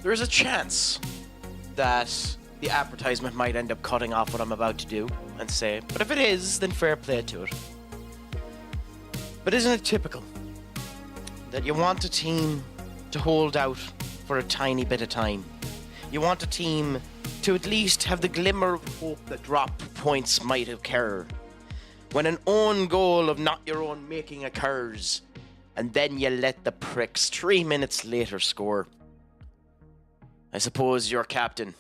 There's a chance that the advertisement might end up cutting off what I'm about to do and say, but if it is, then fair play to it. But isn't it typical that you want a team to hold out for a tiny bit of time? You want a team to at least have the glimmer of hope that drop points might occur. When an own goal of not your own making occurs, and then you let the pricks 3 minutes later score. I suppose you're captain.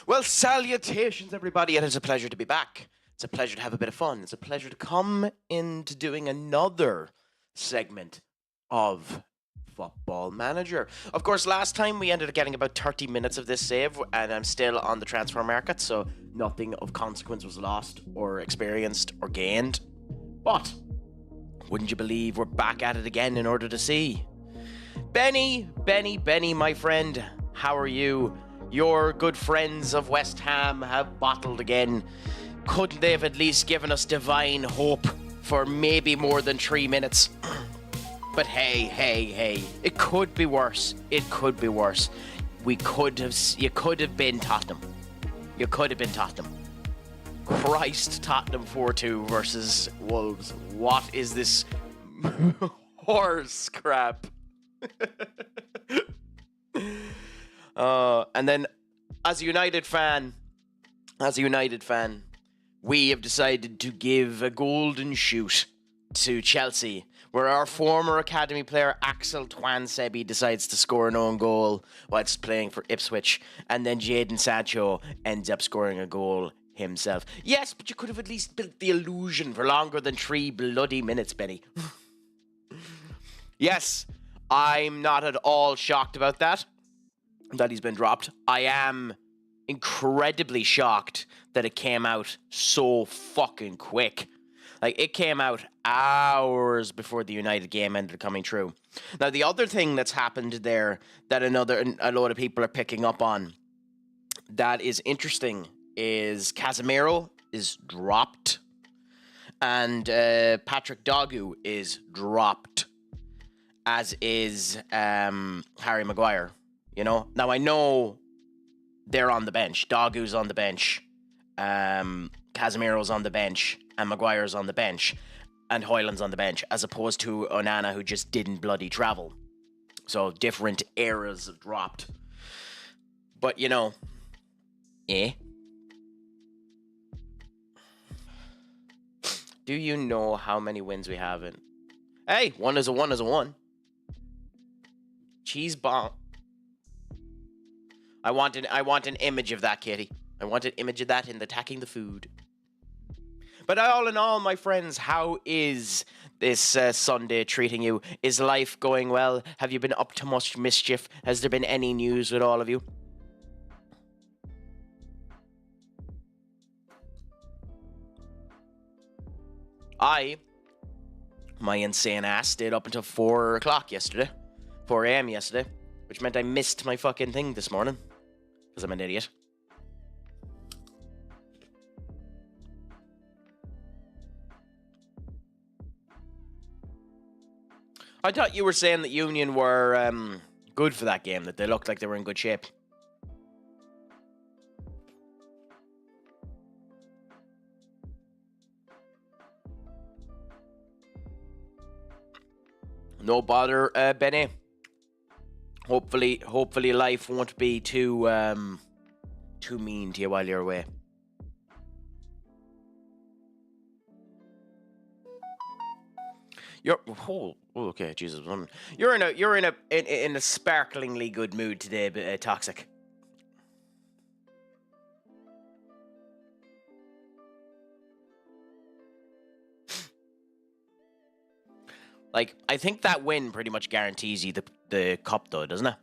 Well, salutations, everybody, and it's a pleasure to be back. It's a pleasure to have a bit of fun. It's a pleasure to come into doing another segment of Football Manager. Of course, last time we ended up getting about 30 minutes of this save, and I'm still on the transfer market, so nothing of consequence was lost or experienced or gained. But wouldn't you believe we're back at it again in order to see? Benny, my friend, how are you? Your good friends of West Ham have bottled again. Couldn't they have at least given us divine hope for maybe more than 3 minutes? But hey, it could be worse. You could have been Tottenham. Christ, Tottenham 4-2 versus Wolves. What is this horse crap? And then, as a United fan, we have decided to give a golden shoot to Chelsea, where our former academy player Axel Tuanzebe decides to score an own goal whilst playing for Ipswich, and then Jadon Sancho ends up scoring a goal himself. Yes, but you could have at least built the illusion for longer than 3 bloody minutes, Benny. Yes, I'm not at all shocked about that he's been dropped. I am incredibly shocked that it came out so fucking quick. Like, it came out hours before the United game ended up coming true. Now, the other thing that's happened there that a lot of people are picking up on that is interesting is Casemiro is dropped and Patrick Dogu is dropped, as is Harry Maguire. You know, now I know they're on the bench. Dogu's on the bench, Casemiro's on the bench, and Maguire's on the bench, and Højlund's on the bench, as opposed to Onana, who just didn't bloody travel. So different eras have dropped. But, you know, do you know how many wins we have in? Hey, 1 is a 1 is a 1. Cheese bomb. I want an image of that, Katie. I want an image of that in attacking the food. But all in all, my friends, how is this Sunday treating you? Is life going well? Have you been up to much mischief? Has there been any news with all of you? My insane ass stayed up until 4 o'clock yesterday. 4 a.m. yesterday. Which meant I missed my fucking thing this morning. Because I'm an idiot. I thought you were saying that Union were good for that game, that they looked like they were in good shape. No bother, Benny. Hopefully life won't be too mean to you while you're away. Okay, Jesus. You're in a sparklingly good mood today, Toxic. Like, I think that win pretty much guarantees you the cup, though, doesn't it?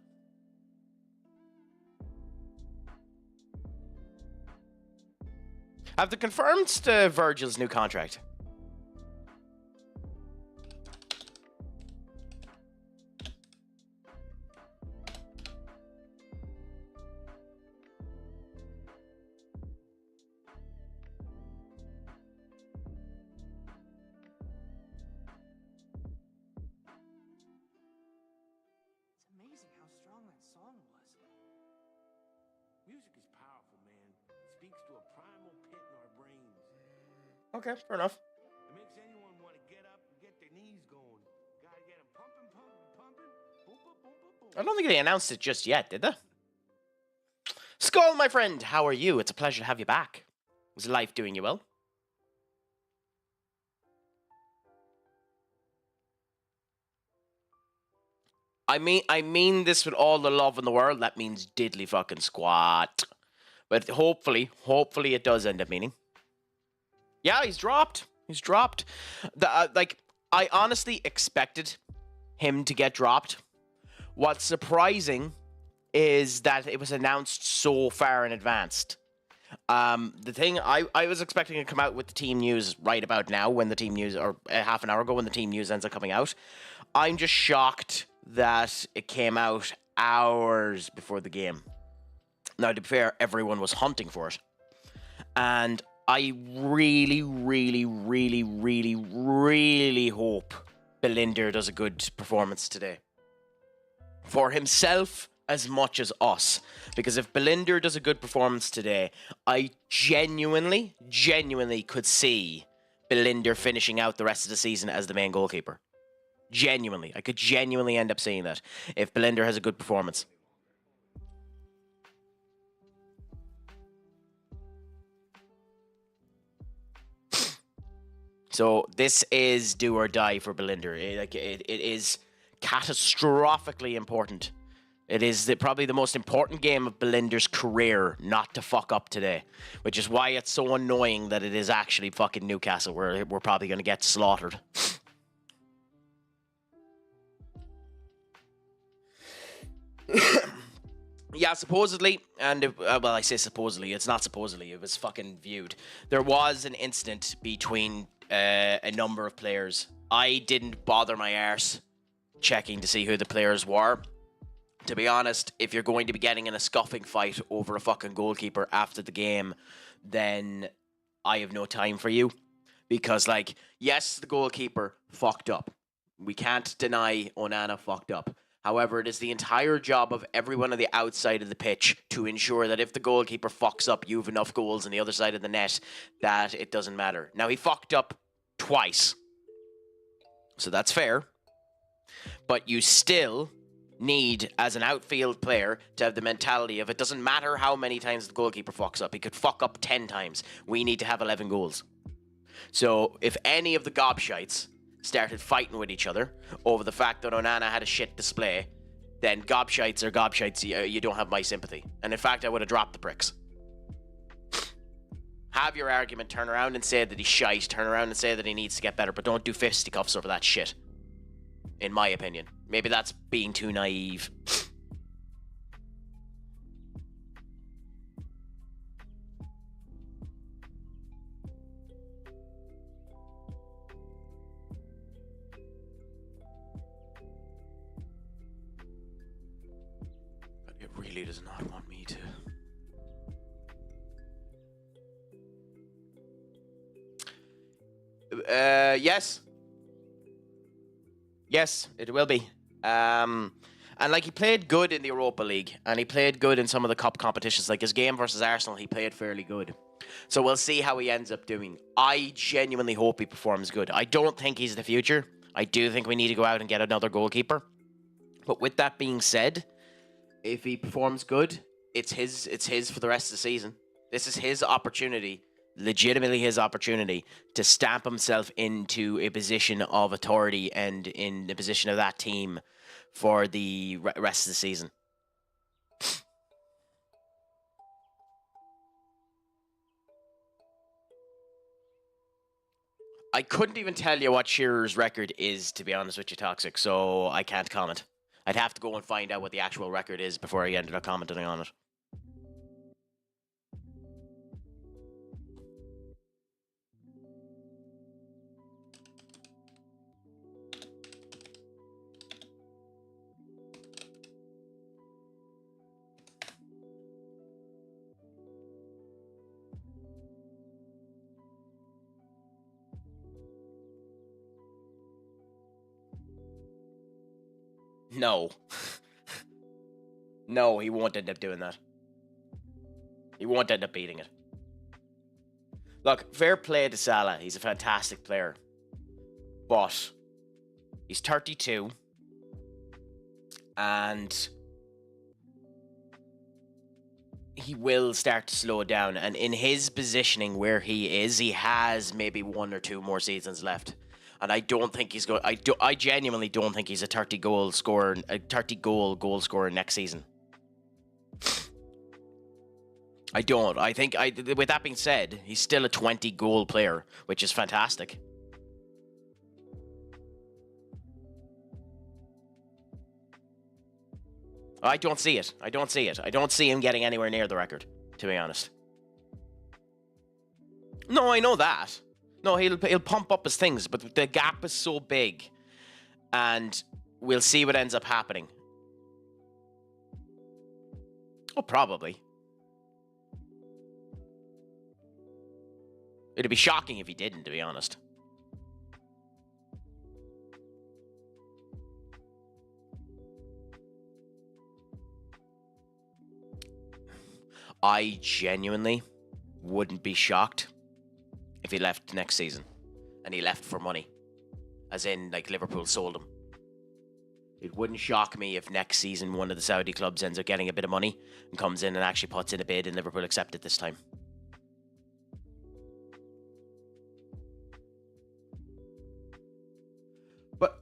Have they confirmed Virgil's new contract? Okay, fair enough. It makes anyone want to get up and get their knees going. Gotta get them pumping. Boom, boom, boom, boom, boom. I don't think they announced it just yet, did they? Skull, my friend, how are you? It's a pleasure to have you back. Is life doing you well? I mean this with all the love in the world. That means diddly fucking squat. But hopefully it does end up meaning. Yeah, he's dropped. I honestly expected him to get dropped. What's surprising is that it was announced so far in advance. The thing, I was expecting to come out with the team news right about now when the team news, or half an hour ago when the team news ends up coming out. I'm just shocked that it came out hours before the game. Now, to be fair, everyone was hunting for it. And I really hope Bellinder does a good performance today. For himself as much as us. Because if Bellinder does a good performance today, I genuinely could see Bellinder finishing out the rest of the season as the main goalkeeper. Genuinely. I could genuinely end up seeing that if Bellinder has a good performance. So this is do or die for Bellinder. It is catastrophically important. It is probably the most important game of Belinder's career not to fuck up today, which is why it's so annoying that it is actually fucking Newcastle where we're probably going to get slaughtered. Yeah, supposedly, and well, I say supposedly, it's not supposedly, it was fucking viewed. There was an incident between a number of players. I didn't bother my arse checking to see who the players were. To be honest, if you're going to be getting in a scuffing fight over a fucking goalkeeper after the game, then I have no time for you. Because, like, yes, the goalkeeper fucked up. We can't deny Onana fucked up. However, it is the entire job of everyone on the outside of the pitch to ensure that if the goalkeeper fucks up, you have enough goals on the other side of the net that it doesn't matter. Now, he fucked up twice. So that's fair. But you still need, as an outfield player, to have the mentality of it doesn't matter how many times the goalkeeper fucks up. He could fuck up 10 times. We need to have 11 goals. So if any of the gobshites started fighting with each other over the fact that Onana had a shit display, then gobshites are gobshites. You don't have my sympathy. And in fact, I would have dropped the pricks. Have your argument, turn around and say that he's shite, turn around and say that he needs to get better, but don't do fisticuffs over that shit. In my opinion. Maybe that's being too naive. But it really does not want me to. Yes. Yes, it will be. And like, he played good in the Europa League, and he played good in some of the cup competitions. Like his game versus Arsenal, he played fairly good. So we'll see how he ends up doing. I genuinely hope he performs good. I don't think he's the future. I do think we need to go out and get another goalkeeper. But with that being said, if he performs good, it's his for the rest of the season. This is his opportunity, legitimately his opportunity, to stamp himself into a position of authority and in the position of that team for the rest of the season. I couldn't even tell you what Shearer's record is, to be honest with you, Toxic, so I can't comment. I'd have to go and find out what the actual record is before I ended up commenting on it. No. No, he won't end up doing that. He won't end up beating it. Look, fair play to Salah. He's a fantastic player. But he's 32. And he will start to slow down. And in his positioning where he is, he has maybe 1 or 2 more seasons left. And I don't think he's going. I genuinely don't think he's a 30-goal scorer, goal scorer next season. I don't. I think. With that being said, he's still a 20-goal player, which is fantastic. I don't see it. I don't see it. I don't see him getting anywhere near the record, to be honest. No, I know that. No, he'll pump up his things, but the gap is so big, and we'll see what ends up happening. Oh, probably. It'd be shocking if he didn't, to be honest. I genuinely wouldn't be shocked if he left next season, and he left for money, as in, like, Liverpool sold him. It wouldn't shock me if next season one of the Saudi clubs ends up getting a bit of money and comes in and actually puts in a bid, and Liverpool accept it this time. But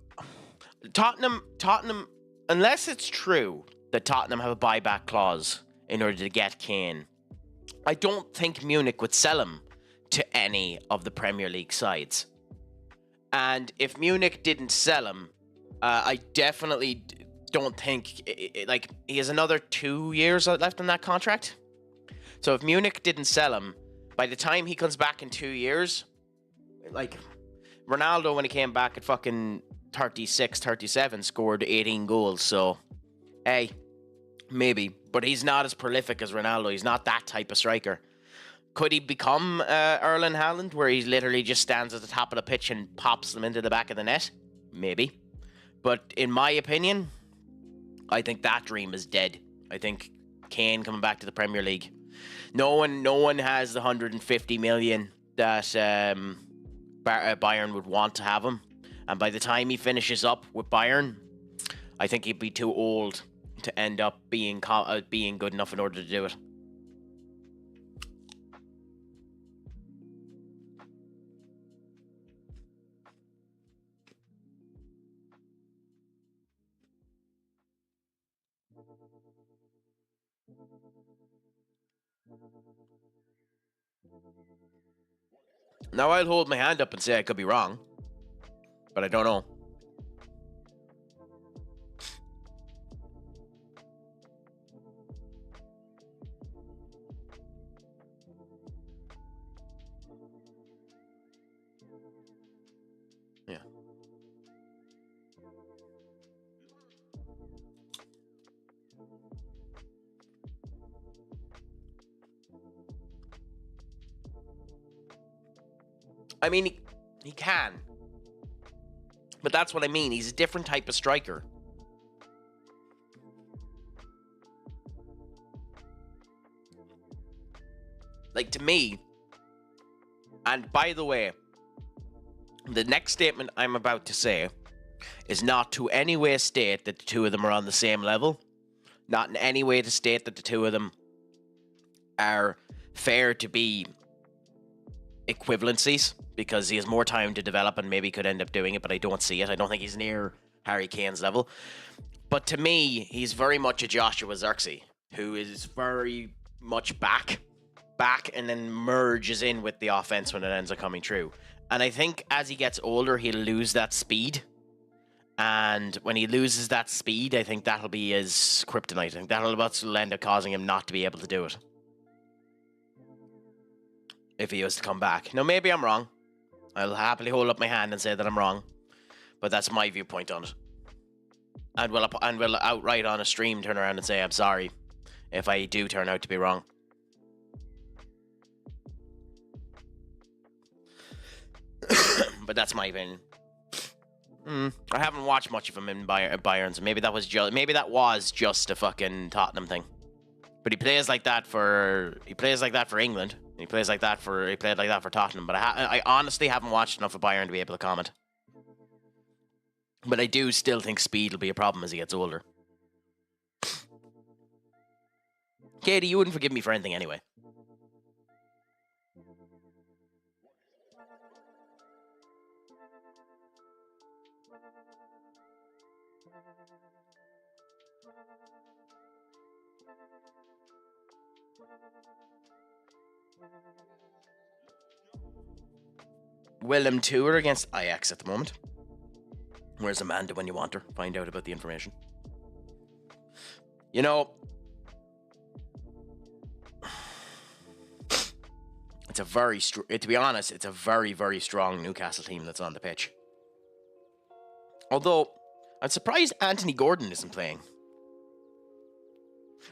Tottenham, unless it's true that Tottenham have a buyback clause in order to get Kane, I don't think Munich would sell him to any of the Premier League sides. And if Munich didn't sell him, I definitely don't think, like, he has another 2 years left on that contract. So if Munich didn't sell him, by the time he comes back in 2 years, like, Ronaldo, when he came back at fucking 36, 37, scored 18 goals. So, hey, maybe. But he's not as prolific as Ronaldo. He's not that type of striker. Could he become Erling Haaland, where he literally just stands at the top of the pitch and pops them into the back of the net? Maybe. But in my opinion, I think that dream is dead. I think Kane coming back to the Premier League. No one has the 150 million that Bayern would want to have him. And by the time he finishes up with Bayern, I think he'd be too old to end up being good enough in order to do it. Now, I'll hold my hand up and say I could be wrong, but I don't know. Yeah. I mean, he can. But that's what I mean. He's a different type of striker. Like, to me, and by the way, the next statement I'm about to say is not to any way state that the two of them are on the same level. Not in any way to state that the two of them are fair to be equivalencies, because he has more time to develop and maybe could end up doing it, but I don't see it. I don't think he's near Harry Kane's level. But to me, he's very much a Joshua Zirkzee, who is very much back, and then merges in with the offense when it ends up coming true. And I think as he gets older, he'll lose that speed. And when he loses that speed, I think that'll be his kryptonite. I think that'll end up causing him not to be able to do it, if he was to come back. Now, maybe I'm wrong. I'll happily hold up my hand and say that I'm wrong, but that's my viewpoint on it. And will outright on a stream turn around and say I'm sorry if I do turn out to be wrong. But that's my opinion. I haven't watched much of him in Bayern, so maybe that was just a fucking Tottenham thing. But he plays like that for England. He played like that for Tottenham. But I honestly haven't watched enough of Bayern to be able to comment. But I do still think speed will be a problem as he gets older. Katie, you wouldn't forgive me for anything anyway. Willem Tour against Ajax at the moment. Where's Amanda when you want her? Find out about the information. You know, to be honest, it's a very, very strong Newcastle team that's on the pitch. Although, I'm surprised Anthony Gordon isn't playing.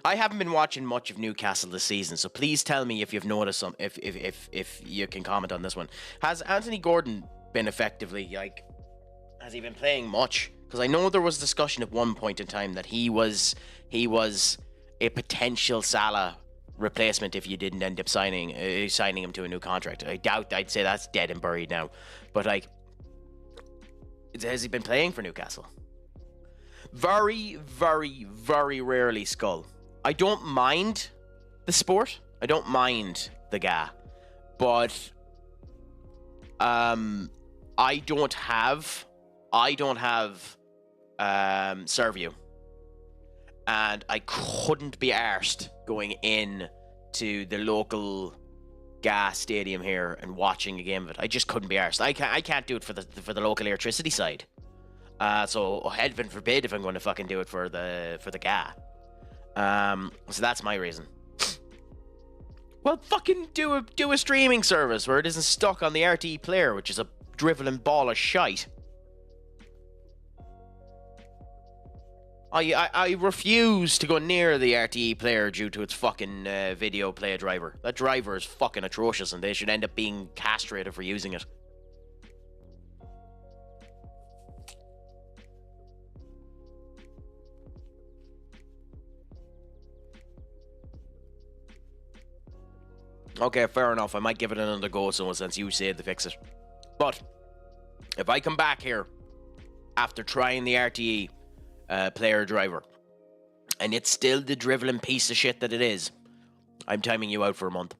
I haven't been watching much of Newcastle this season, so please tell me if you've noticed some. If you can comment on this one, has Anthony Gordon been effectively has he been playing much? Because I know there was discussion at one point in time that he was a potential Salah replacement if you didn't end up signing him to a new contract. I'd say that's dead and buried now. But has he been playing for Newcastle? Very, very, very rarely Skull. I don't mind the sport. I don't mind the guy. But I don't have Serviu. And I couldn't be arsed going in to the local gas stadium here and watching a game of it. I just couldn't be arsed. I can't do it for the local electricity side. So heaven forbid if I'm going to fucking do it for the GA. So that's my reason. Well, fucking do a streaming service where it isn't stuck on the RTE player, which is a driveling ball of shite. I refuse to go near the RTE player due to its fucking video play driver. That driver is fucking atrocious, and they should end up being castrated for using it. Okay, fair enough. I might give it another go since you said to fix it. But if I come back here after trying the RTE player driver. And it's still the driveling piece of shit that it is. I'm timing you out for a month.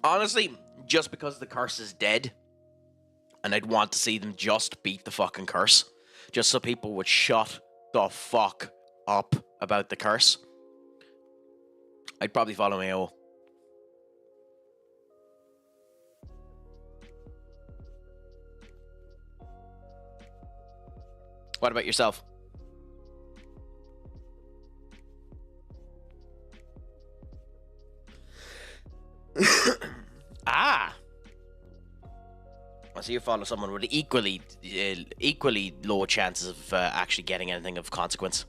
Honestly, just because the curse is dead, and I'd want to see them just beat the fucking curse, just so people would shut the fuck up about the curse, I'd probably follow AO. What about yourself? Ah! So you follow someone with equally low chances of actually getting anything of consequence.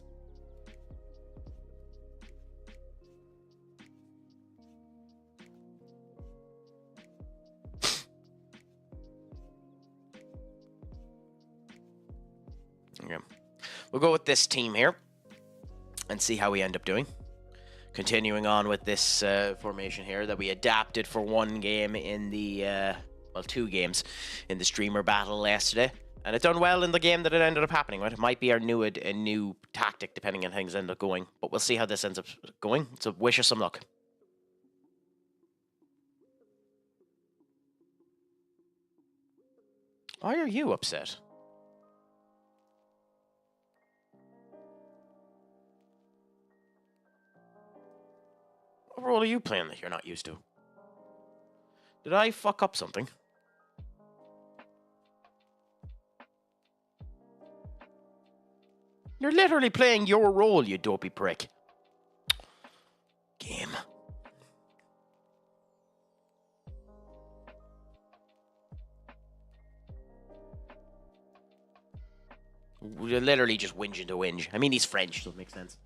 Okay. We'll go with this team here and see how we end up doing. Continuing on with this formation here that we adapted for one game in the, well, 2 games in the streamer battle yesterday. And it done well in the game that it ended up happening, right? It might be our new tactic depending on how things end up going. But we'll see how this ends up going. So wish us some luck. Why are you upset? What role are you playing that you're not used to? Did I fuck up something? You're literally playing your role, you dopey prick. Game. We're literally just whinging to whinge. I mean, he's French, so it makes sense.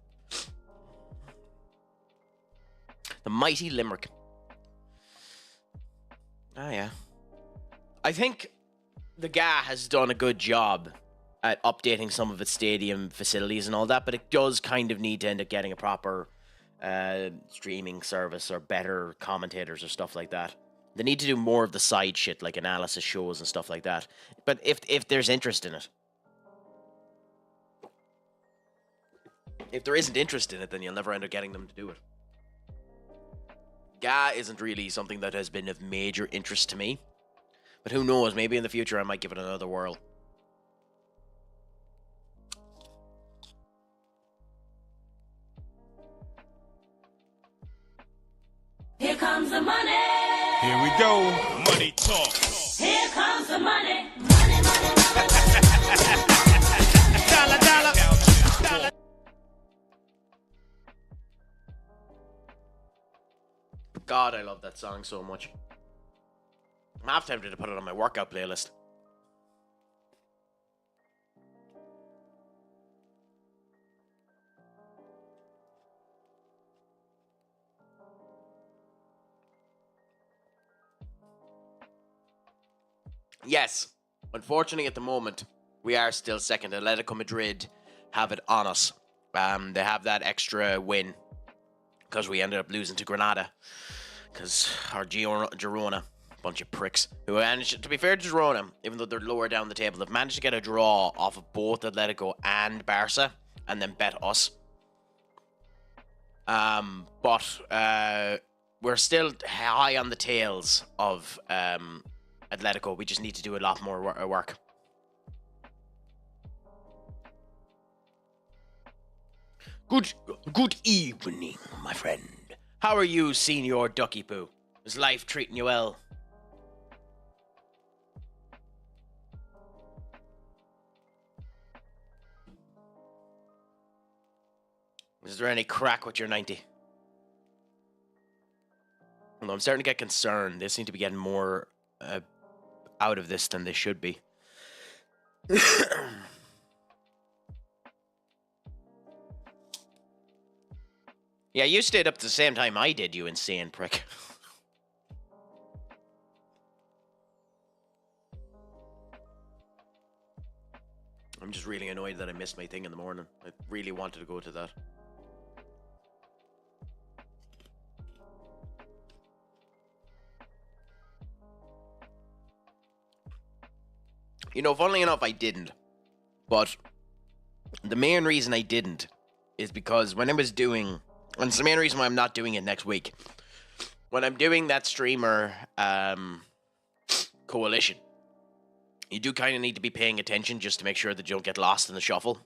The mighty Limerick. Ah, yeah. I think the GA has done a good job at updating some of its stadium facilities and all that, but it does kind of need to end up getting a proper streaming service or better commentators or stuff like that. They need to do more of the side shit, like analysis shows and stuff like that. But if there's interest in it. If there isn't interest in it, then you'll never end up getting them to do it. GA isn't really something that has been of major interest to me. But who knows, maybe in the future I might give it another whirl. Here comes the money. Here we go. Money talk. Here comes the money. Money, money, money. Dollar, dollar. Dollar. God, I love that song so much. I'm half tempted to put it on my workout playlist. Yes, unfortunately at the moment, we are still second. Atletico Madrid have it on us. They have that extra win because we ended up losing to Granada. Because our Girona, bunch of pricks, who managed, to be fair to Girona, even though they're lower down the table, they've managed to get a draw off of both Atletico and Barca, and then bet us. But we're still high on the tails of Atletico. We just need to do a lot more work. Good evening, my friend. How are you, Senior Ducky Poo? Is life treating you well? Is there any crack with your 90? Well, I'm starting to get concerned. They seem to be getting more out of this than they should be. Yeah, you stayed up at the same time I did, you insane prick. I'm just really annoyed that I missed my thing in the morning. I really wanted to go to that. You know, funnily enough, I didn't. But the main reason I didn't is because when I was doing... And it's the main reason why I'm not doing it next week. When I'm doing that streamer coalition, you do kind of need to be paying attention just to make sure that you don't get lost in the shuffle.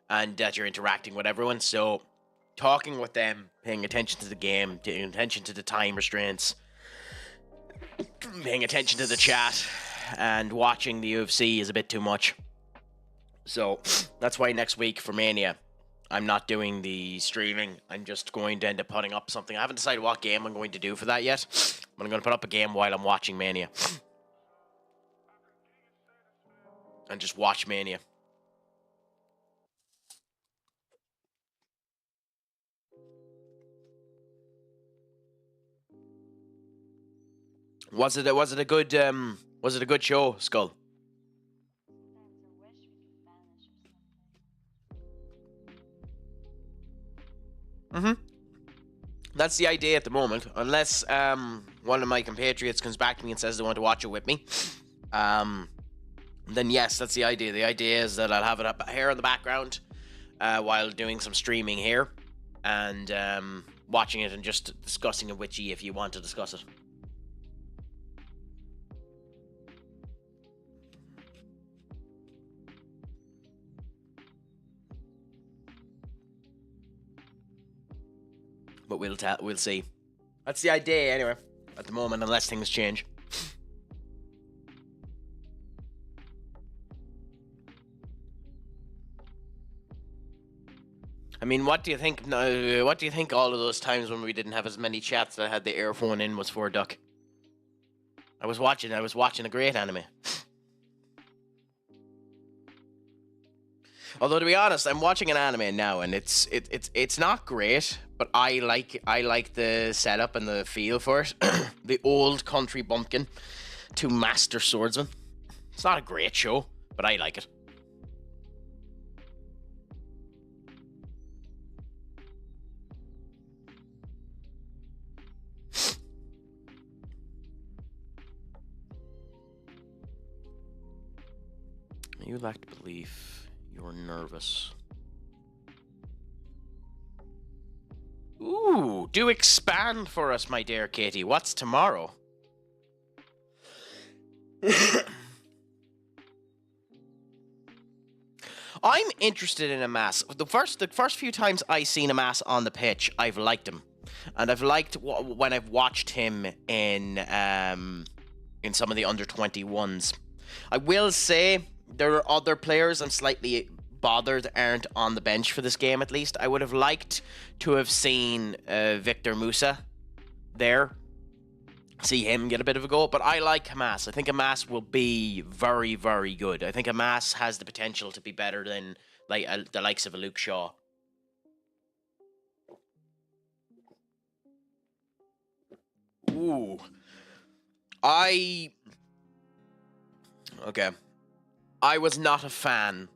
And that you're interacting with everyone. So, talking with them, paying attention to the game, paying attention to the time restraints, paying attention to the chat, and watching the UFC is a bit too much. So, that's why next week for Mania, I'm not doing the streaming. I'm just going to end up putting up something. I haven't decided what game I'm going to do for that yet. But I'm going to put up a game while I'm watching Mania. And just watch Mania. Was it a good show, Skull? That's the idea at the moment. Unless one of my compatriots comes back to me and says they want to watch it with me. Then yes, that's the idea. The idea is that I'll have it up here in the background while doing some streaming here. And watching it and just discussing it with you if you want to discuss it. But we'll see. That's the idea anyway, at the moment, unless things change. I mean, what do you think? What do you think all of those times when we didn't have as many chats that I had the earphone in was for, Duck? I was watching a great anime. Although to be honest, I'm watching an anime now, and it's not great, but I like the setup and the feel for it. The old country bumpkin to master swordsman. It's not a great show, but I like it. You lack belief. You're nervous. Ooh, do expand for us, my dear Katie. What's tomorrow? I'm interested in Amas. The first few times I've seen Amas on the pitch, I've liked him, and I've liked when I've watched him in some of the under-21s. I will say there are other players I'm slightly bothered aren't on the bench for this game, at least. I would have liked to have seen Victor Musa there. See him get a bit of a go. But I like Hamas. I think Hamas will be very, very good. I think Hamas has the potential to be better than the likes of a Luke Shaw. Ooh. Okay. I was not a fan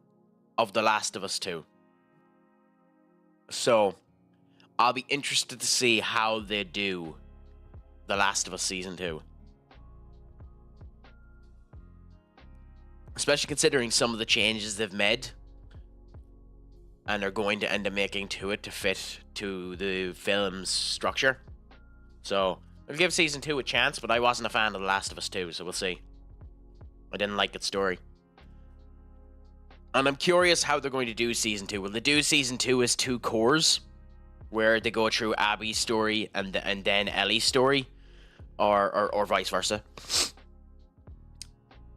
of The Last of Us 2. So, I'll be interested to see how they do The Last of Us Season 2. Especially considering some of the changes they've made and are going to end up making to it to fit to the film's structure. So, I'll give Season 2 a chance, but I wasn't a fan of The Last of Us 2, so we'll see. I didn't like its story. And I'm curious how they're going to do Season 2. Will they do Season 2 as two cores? Where they go through Abby's story and then Ellie's story? Or vice versa?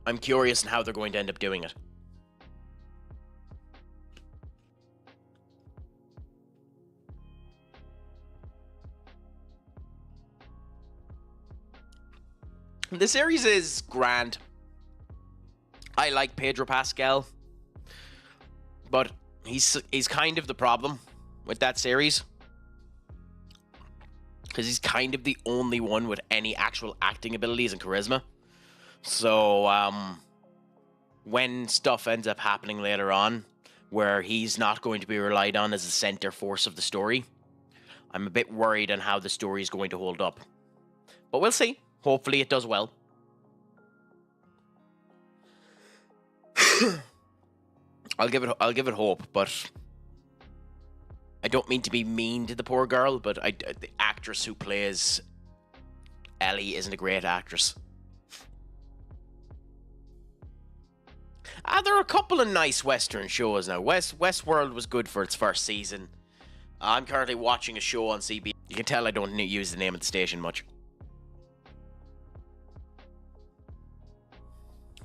I'm curious on how they're going to end up doing it. The series is grand. I like Pedro Pascal. But he's kind of the problem with that series. Because he's kind of the only one with any actual acting abilities and charisma. So, when stuff ends up happening later on, where he's not going to be relied on as the center force of the story, I'm a bit worried on how the story is going to hold up. But we'll see. Hopefully it does well. I'll give it hope, but I don't mean to be mean to the poor girl, but the actress who plays Ellie isn't a great actress. There are a couple of nice Western shows now. Westworld was good for its first season. I'm currently watching a show on CB. You can tell I don't use the name of the station much.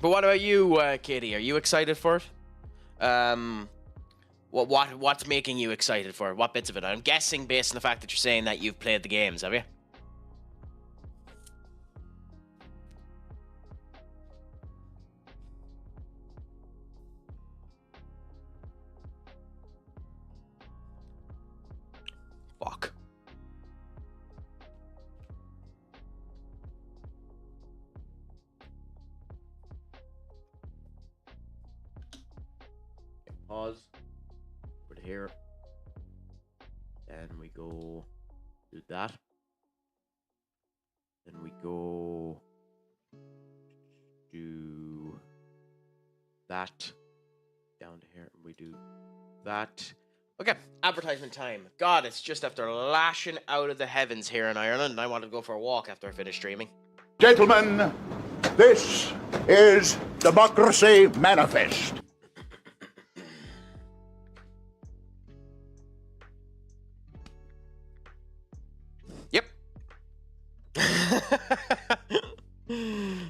But what about you, Katie? Are you excited for it? What's making you excited for it? What bits of it? I'm guessing based on the fact that you're saying that you've played the games, have you? Fuck. Pause. Put it here. Then we go do that. Then we go do that. Down to here. And we do that. Okay, advertisement time. God, it's just after lashing out of the heavens here in Ireland, and I want to go for a walk after I finish streaming. Gentlemen, this is Democracy Manifest. Yep.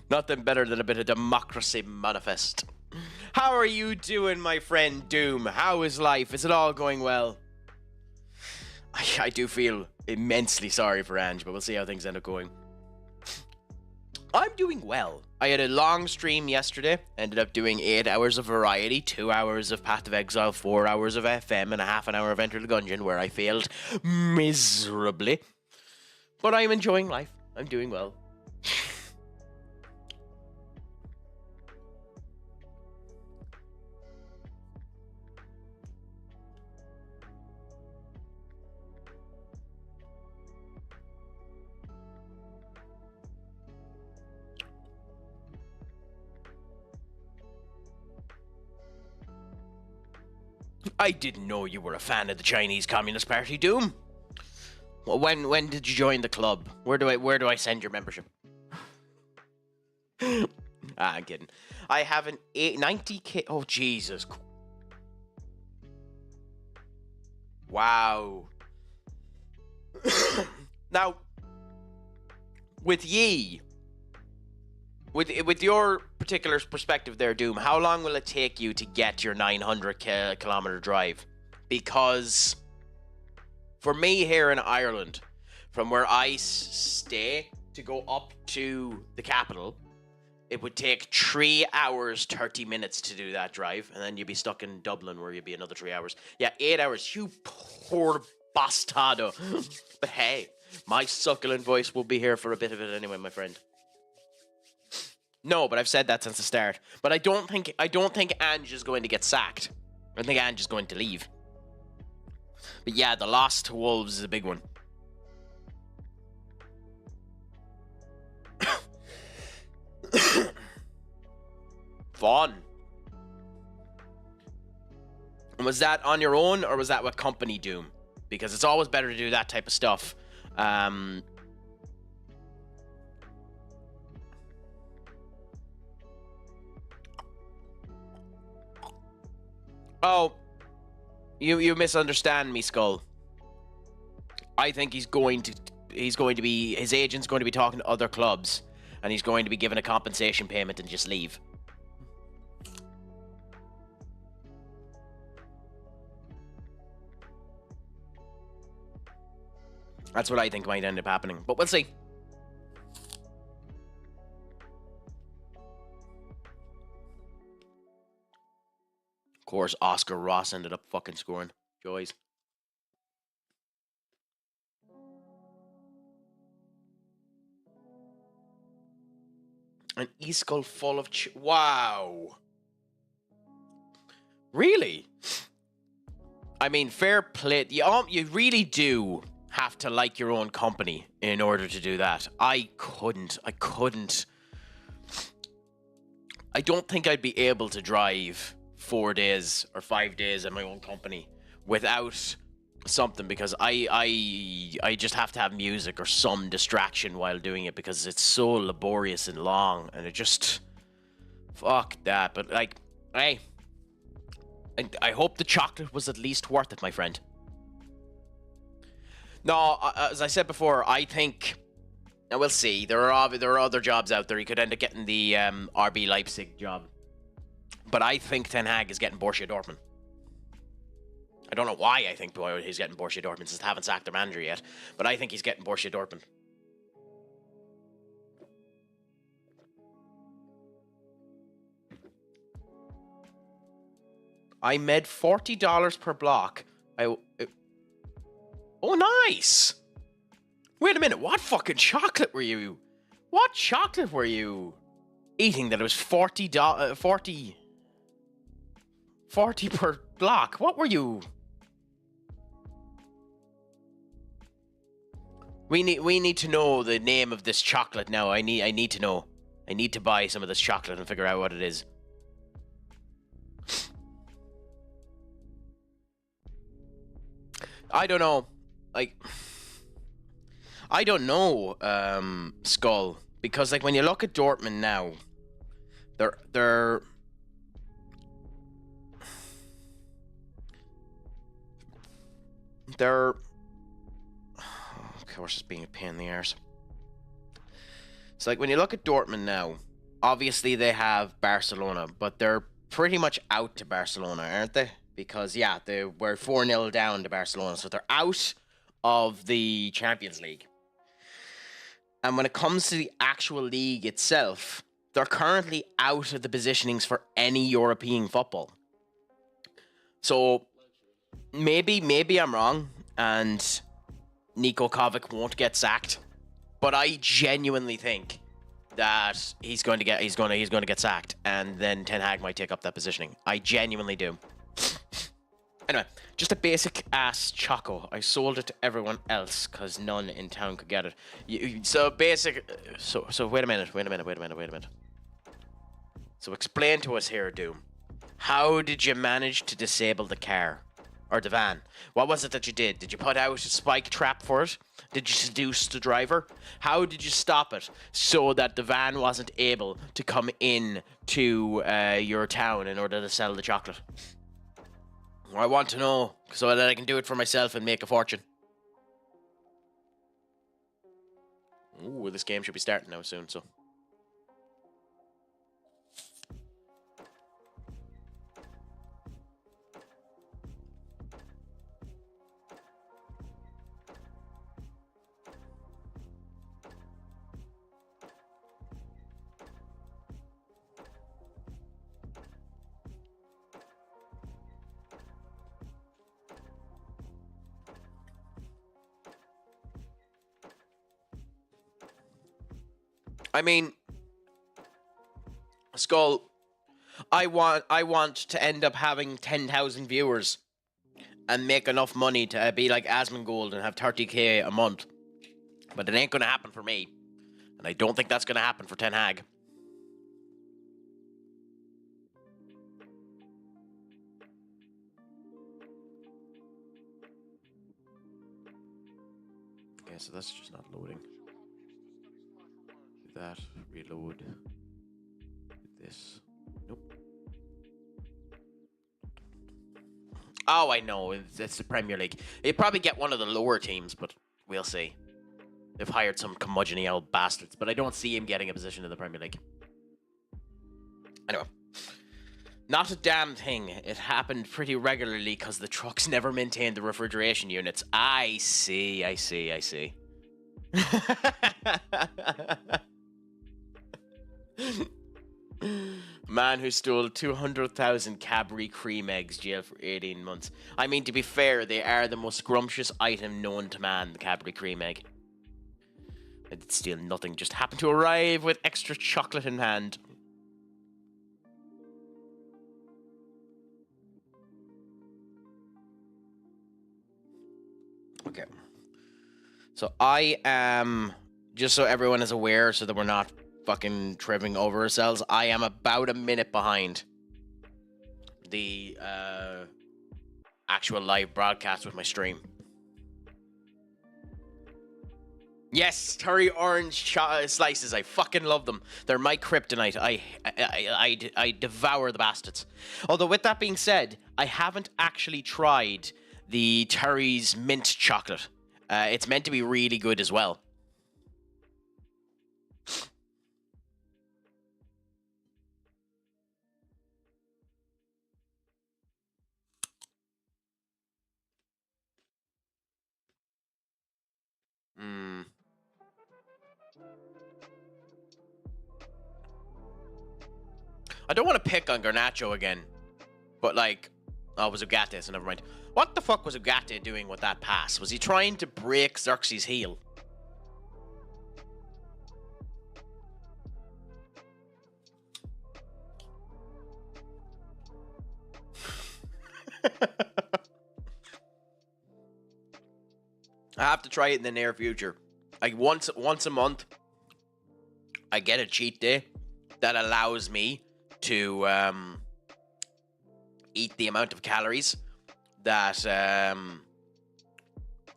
Nothing better than a bit of Democracy Manifest. How are you doing, my friend Doom? How is life? Is it all going well? I do feel immensely sorry for Ange, but we'll see how things end up going. I'm doing well. I had a long stream yesterday. Ended up doing 8 hours of Variety, 2 hours of Path of Exile, 4 hours of FM, and a half an hour of Enter the Gungeon, where I failed miserably. But I'm enjoying life. I'm doing well. I didn't know you were a fan of the Chinese Communist Party, Doom. Well, when did you join the club? Where do I send your membership? I'm kidding. I have an 90k. Oh Jesus! Wow. Now, with your particular perspective there, Doom, how long will it take you to get your 900 kilometer drive? Because for me here in Ireland, from where I stay to go up to the capital, it would take 3 hours, 30 minutes to do that drive. And then you'd be stuck in Dublin where you'd be another 3 hours. Yeah, 8 hours. You poor bastardo. But hey, my succulent voice will be here for a bit of it anyway, my friend. No, but I've said that since the start. But I don't think Ange is going to get sacked. I think Ange is going to leave. But yeah, the loss to Wolves is a big one. Fun. Was that on your own or was that with company, Doom? Because it's always better to do that type of stuff. Oh, you misunderstand me, Skull. I think his agent's going to be talking to other clubs, and he's going to be given a compensation payment and just leave. That's what I think might end up happening, but we'll see. Of course, Oscar Ross ended up fucking scoring. Joys. An e-skull full of wow. Really? I mean, fair play. You really do have to like your own company in order to do that. I couldn't. I don't think I'd be able to drive 4 days or 5 days in my own company without something, because I just have to have music or some distraction while doing it, because it's so laborious and long, and it just, fuck that. But like, hey, I hope the chocolate was at least worth it, my friend. No, as I said before, I think, and we'll see. There are other jobs out there. You could end up getting the RB Leipzig job, but I think Ten Hag is getting Borussia Dortmund. I don't know why I think he's getting Borussia Dortmund, since they haven't sacked their manager yet, but I think he's getting Borussia Dortmund. I made $40 per block. Oh, nice! Wait a minute, what fucking chocolate were you? What chocolate were you eating that it was $40 per block? What were you? We need to know the name of this chocolate now. I need to know. I need to buy some of this chocolate and figure out what it is. I don't know. Like, I don't know, Skull, because like when you look at Dortmund now, they're of course, it's being a pain in the arse. It's like when you look at Dortmund now, obviously they have Barcelona, but they're pretty much out to Barcelona, aren't they? Because yeah, they were 4-0 down to Barcelona, so they're out of the Champions League. And when it comes to the actual league itself, they're currently out of the positionings for any European football. So maybe I'm wrong, and Niko Kovac won't get sacked, but I genuinely think that he's going to get sacked, and then Ten Hag might take up that positioning. I genuinely do. Anyway, just a basic ass Choco. I sold it to everyone else because none in town could get it. So wait a minute. So explain to us here, Doom. How did you manage to disable the car? Or the van? What was it that you did? Did you put out a spike trap for it? Did you seduce the driver? How did you stop it so that the van wasn't able to come in to your town in order to sell the chocolate? I want to know so that I can do it for myself and make a fortune. Ooh, this game should be starting now soon, so. I mean, Skull, I want to end up having 10,000 viewers and make enough money to be like Asmongold and have 30k a month. But it ain't going to happen for me. And I don't think that's going to happen for Ten Hag. Okay, so that's just not loading. That, reload, do this, nope. Oh, I know, it's the Premier League. You'd probably get one of the lower teams, but we'll see. They've hired some curmudgeon-y old bastards, but I don't see him getting a position in the Premier League. Anyway, not a damn thing. It happened pretty regularly because the trucks never maintained the refrigeration units. I see. Man who stole 200,000 Cadbury cream eggs, jail for 18 months. I mean, to be fair, they are the most scrumptious item known to man, the Cadbury cream egg. I did steal nothing, just happened to arrive with extra chocolate in hand. Okay. So I am, just so everyone is aware, so that we're not fucking tripping over ourselves, I am about a minute behind the actual live broadcast with my stream. Yes, Terry orange slices. I fucking love them. They're my kryptonite. I devour the bastards. Although, with that being said, I haven't actually tried the Terry's mint chocolate. It's meant to be really good as well. I don't want to pick on Garnacho again, but like, oh, it was Ugarte, so never mind. What the fuck was Ugarte doing with that pass? Was he trying to break Xerxes' heel? I have to try it in the near future. Like once a month, I get a cheat day that allows me to eat the amount of calories that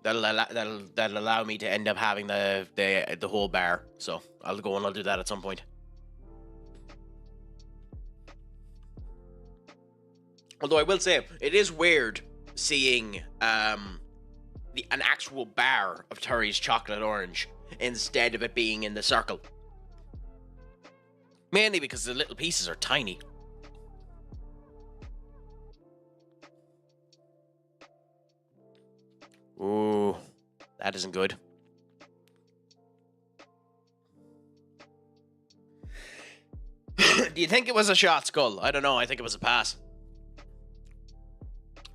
that'll allow me to end up having the whole bar. So I'll go and I'll do that at some point. Although I will say it is weird seeing an actual bar of Terry's chocolate orange instead of it being in the circle. Mainly because the little pieces are tiny. Ooh, that isn't good. Do you think it was a shot, Skull? I don't know. I think it was a pass.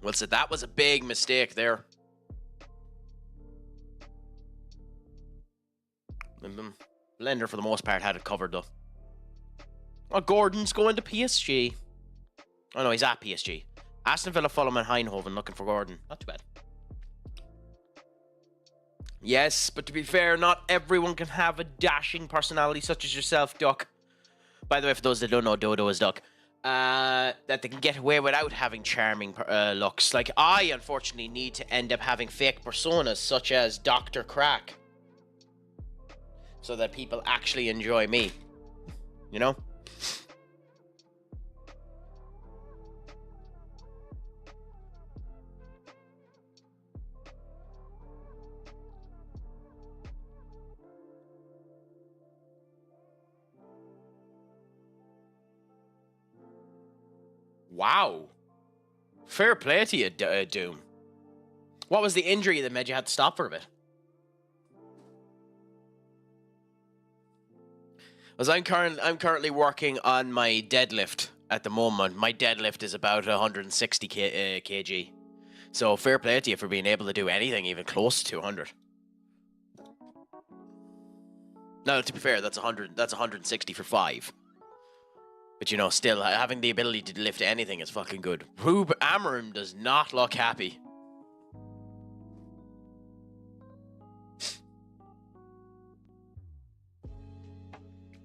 Well, so that was a big mistake there. Blender, for the most part, had it covered, though. Oh, Gordon's going to PSG. Oh, no, he's at PSG. Aston Villa, Fulham, and Eindhoven looking for Gordon. Not too bad. Yes, but to be fair, not everyone can have a dashing personality such as yourself, Duck. By the way, for those that don't know, Dodo is Duck. That they can get away without having charming looks. Like, I, unfortunately, need to end up having fake personas such as Dr. Crack. So that people actually enjoy me. You know? Wow. Fair play to you, Doom. What was the injury that made you have to stop for a bit? As I'm currently working on my deadlift at the moment. My deadlift is about 160 kg. So fair play to you for being able to do anything even close to 200. No, to be fair, that's 100. That's 160 for 5. But you know, still having the ability to lift anything is fucking good. Rube Amarim does not look happy.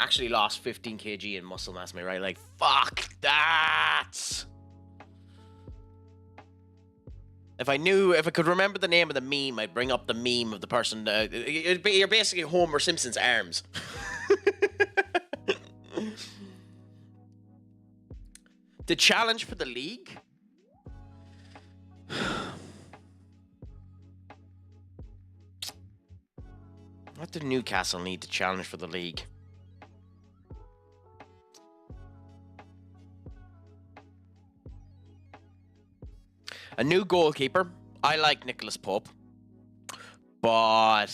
Actually lost 15 kg in muscle mass, am I right? Like, fuck that! If I could remember the name of the meme, I'd bring up the meme of the person. You're basically Homer Simpson's arms. The challenge for the league? What did Newcastle need to challenge for the league? A new goalkeeper. I like Nicholas Pope. But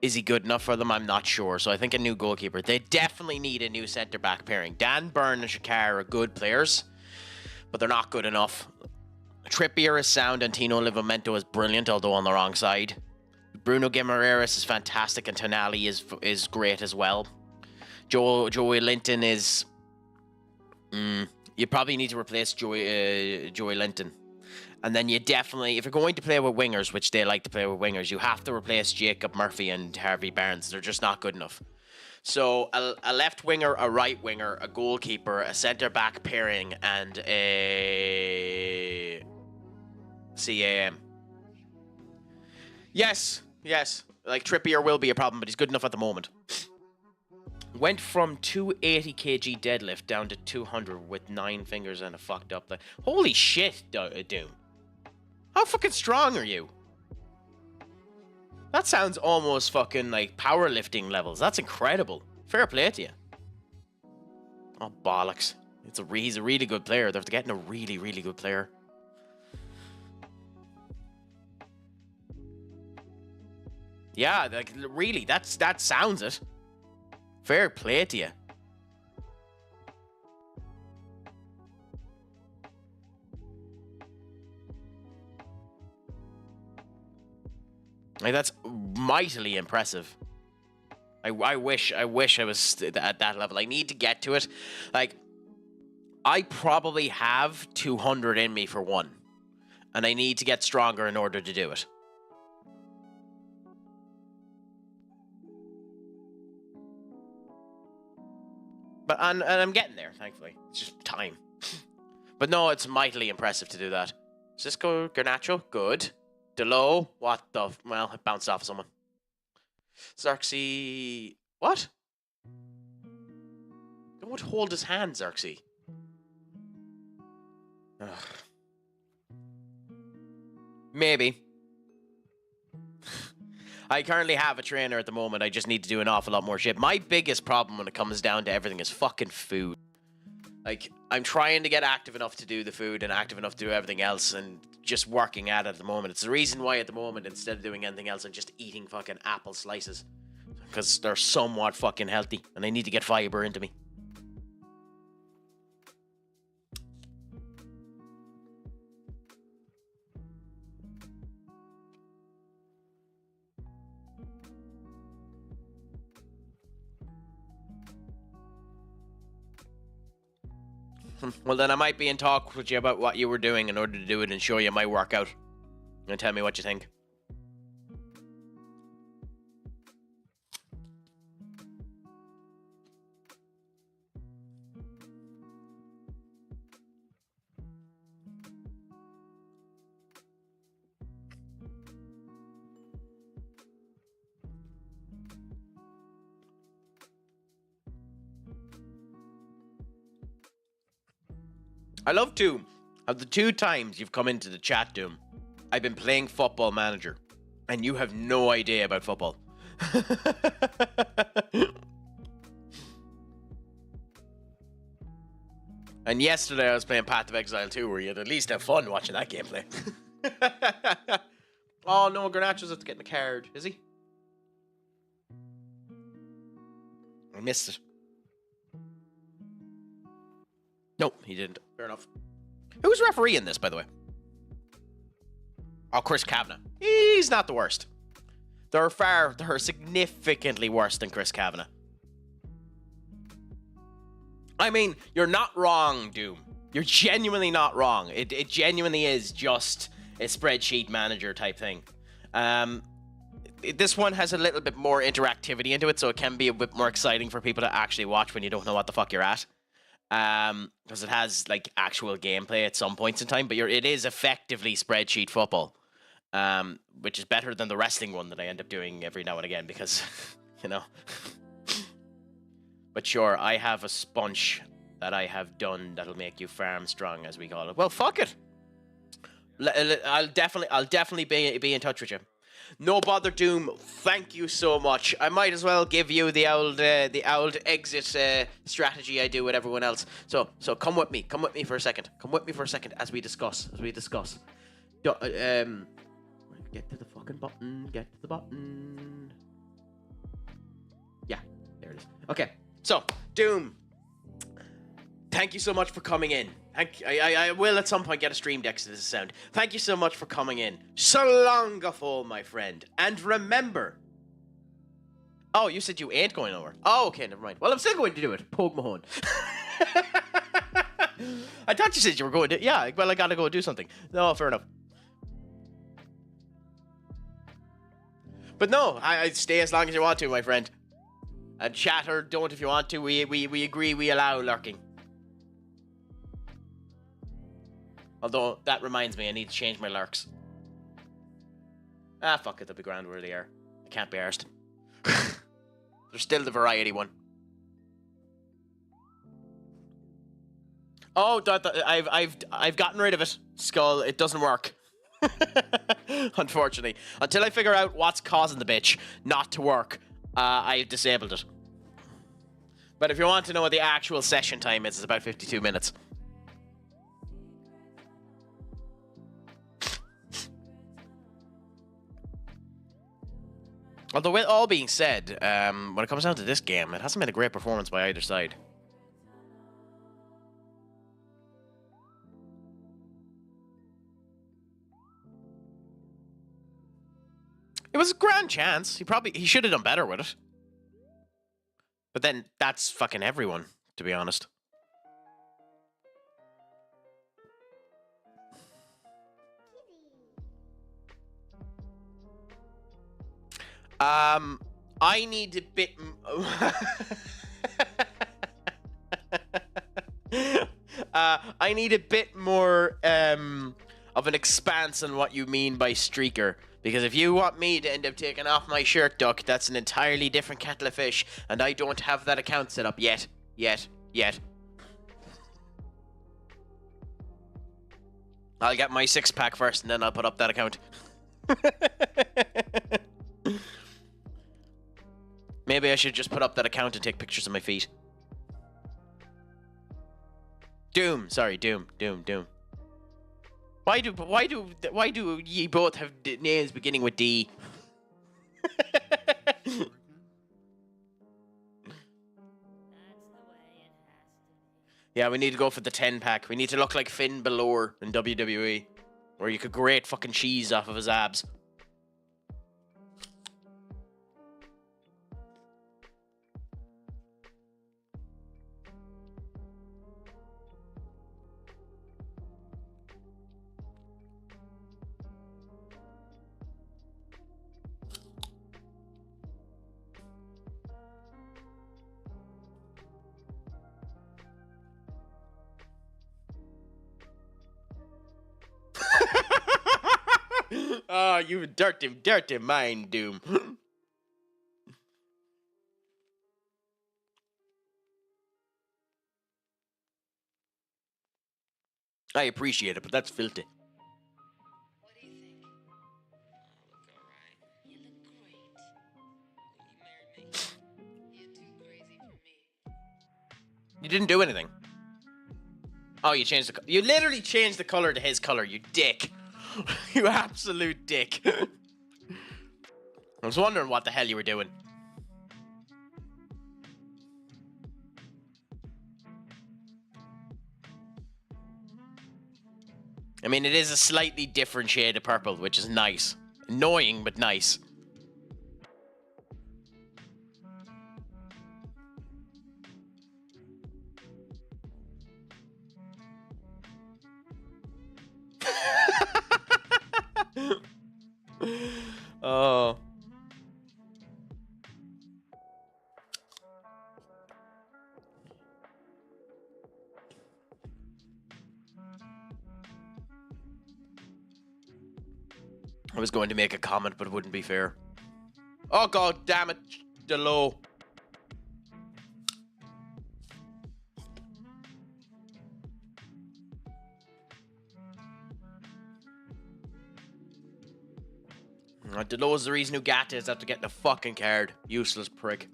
is he good enough for them? I'm not sure. So I think a new goalkeeper. They definitely need a new centre-back pairing. Dan Burn and Shakar are good players, but they're not good enough. Trippier is sound and Tino Livramento is brilliant, although on the wrong side. Bruno Guimaraes is fantastic and Tonali is great as well. Joey Linton is... you probably need to replace Joey Linton. And then you definitely, if you're going to play with wingers, which they like to play with wingers, you have to replace Jacob Murphy and Harvey Barnes. They're just not good enough. So a left winger, a right winger, a goalkeeper, a centre-back pairing, and a CAM. Yes. Like, Trippier will be a problem, but he's good enough at the moment. Went from 280 kg deadlift down to 200 with 9 fingers and a fucked up leg. Holy shit, Doom. How fucking strong are you? That sounds almost fucking like powerlifting levels. That's incredible. Fair play to you. Oh, bollocks. He's a really good player. They're getting a really, really good player. Yeah, like, really, that sounds it. Fair play to you. Like, that's mightily impressive. I wish I was at that level. I need to get to it. Like, I probably have 200 in me for one. And I need to get stronger in order to do it. But and I'm getting there, thankfully. It's just time. But no, it's mightily impressive to do that. Cisco Garnacho, good. Delo, what the... Well, it bounced off someone. Xerxes... What? Don't hold his hand, Xerxes. Ugh. Maybe. I currently have a trainer at the moment. I just need to do an awful lot more shit. My biggest problem when it comes down to everything is fucking food. Like, I'm trying to get active enough to do the food and active enough to do everything else and just working at it at the moment. It's the reason why at the moment, instead of doing anything else, I'm just eating fucking apple slices. Because they're somewhat fucking healthy and I need to get fiber into me. Well, then I might be in talk with you about what you were doing in order to do it and show you my workout. And tell me what you think. I love Doom. Of the 2 times you've come into the chat, Doom, I've been playing Football Manager, and you have no idea about football. And yesterday I was playing Path of Exile 2, where you'd at least have fun watching that gameplay. Oh no, Garnacho's have to get in the card, is he? I missed it. No, he didn't. Fair enough. Who's refereeing this, by the way? Oh, Chris Kavanagh. He's not the worst. They're significantly worse than Chris Kavanagh. I mean, you're not wrong, Doom. You're genuinely not wrong. It genuinely is just a spreadsheet manager type thing. This one has a little bit more interactivity into it, so it can be a bit more exciting for people to actually watch when you don't know what the fuck you're at. Because it has like actual gameplay at some points in time, but it is effectively spreadsheet football, which is better than the wrestling one that I end up doing every now and again because, you know. But sure, I have a sponge that I have done that'll make you farm strong, as we call it. Well, fuck it. I'll definitely be in touch with you. No bother, Doom. Thank you so much. I might as well give you the old exit strategy I do with everyone else. So come with me. Come with me for a second. Come with me for a second as we discuss. Get to the fucking button. Get to the button. Yeah, there it is. Okay. So, Doom. Thank you so much for coming in. I will at some point get a stream deck to this sound. Thank you so much for coming in. So long ago, my friend. And remember... Oh, you said you ain't going nowhere. Oh, okay, never mind. Well, I'm still going to do it. Poke my horn. I thought you said you were going to... Yeah, well, I gotta go do something. No, fair enough. But no, I stay as long as you want to, my friend. And chat or don't if you want to. We agree, we allow lurking. Although, that reminds me, I need to change my lurks. Ah, fuck it, they'll be grand where they are. I can't be arsed. There's still the variety one. Oh, I've gotten rid of it. Skull, it doesn't work. Unfortunately. Until I figure out what's causing the bitch not to work, I've disabled it. But if you want to know what the actual session time is, it's about 52 minutes. Although, with all being said, when it comes down to this game, it hasn't been a great performance by either side. It was a grand chance. He should have done better with it. But then that's fucking everyone, to be honest. I need a bit... I need a bit more of an expanse on what you mean by streaker. Because if you want me to end up taking off my shirt, Duck, that's an entirely different kettle of fish. And I don't have that account set up yet. I'll get my 6-pack first and then I'll put up that account. Maybe I should just put up that account and take pictures of my feet. Doom. Sorry, Doom. Why do ye both have names beginning with D? Yeah, we need to go for the 10-pack. We need to look like Finn Balor in WWE, where you could grate fucking cheese off of his abs. Oh, you dirty mind, Doom. I appreciate it, but that's filthy. What do you think? I look alright. You look great. Will you marry me? You're too crazy for me. You didn't do anything. Oh, you changed the... You literally changed the color to his color, you dick. You absolute dick. I was wondering what the hell you were doing. I mean, it is a slightly different shade of purple, which is nice. Annoying, but nice. Oh. I was going to make a comment, but it wouldn't be fair. Oh, god damn it, Delo. Delo's the reason who got is after getting a fucking card. Useless prick.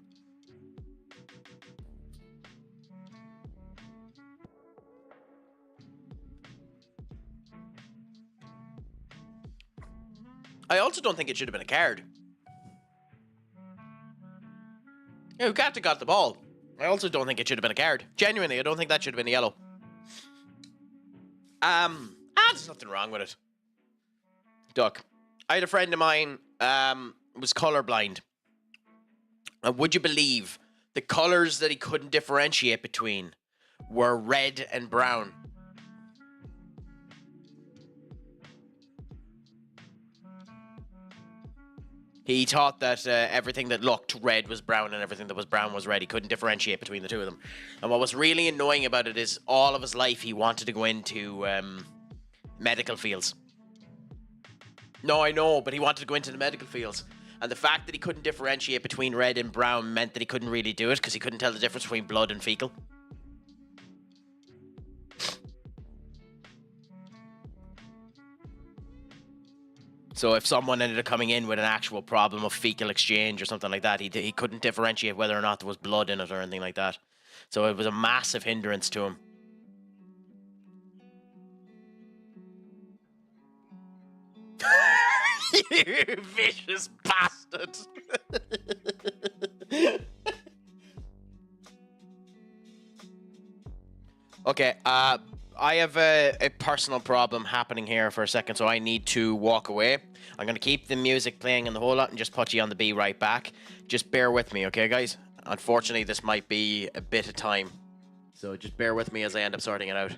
I also don't think it should have been a card. Yeah, Ugata got the ball. I also don't think it should have been a card. Genuinely, I don't think that should have been a yellow. There's nothing wrong with it. Duck. I had a friend of mine, was colorblind. And would you believe the colors that he couldn't differentiate between were red and brown? He thought that everything that looked red was brown and everything that was brown was red. He couldn't differentiate between the two of them. And what was really annoying about it is all of his life he wanted to go into medical fields. No, I know, but he wanted to go into the medical fields. And the fact that he couldn't differentiate between red and brown meant that he couldn't really do it because he couldn't tell the difference between blood and fecal. So if someone ended up coming in with an actual problem of fecal exchange or something like that, he couldn't differentiate whether or not there was blood in it or anything like that. So it was a massive hindrance to him. You vicious bastard. Okay, I have a personal problem happening here for a second, so I need to walk away. I'm going to keep the music playing and the whole lot and just put you on the B right back. Just bear with me, okay, guys? Unfortunately, this might be a bit of time. So just bear with me as I end up sorting it out.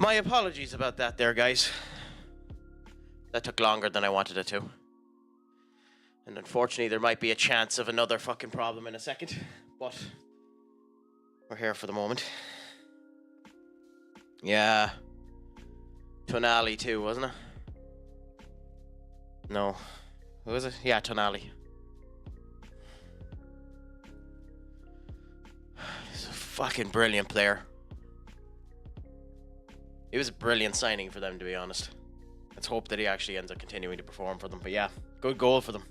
My apologies about that there, guys. That took longer than I wanted it to. And unfortunately, there might be a chance of another fucking problem in a second. But we're here for the moment. Yeah. Tonali too, wasn't it? No. Who was it? Yeah, Tonali. He's a fucking brilliant player. It was a brilliant signing for them, to be honest. Let's hope that he actually ends up continuing to perform for them. But yeah, good goal for them.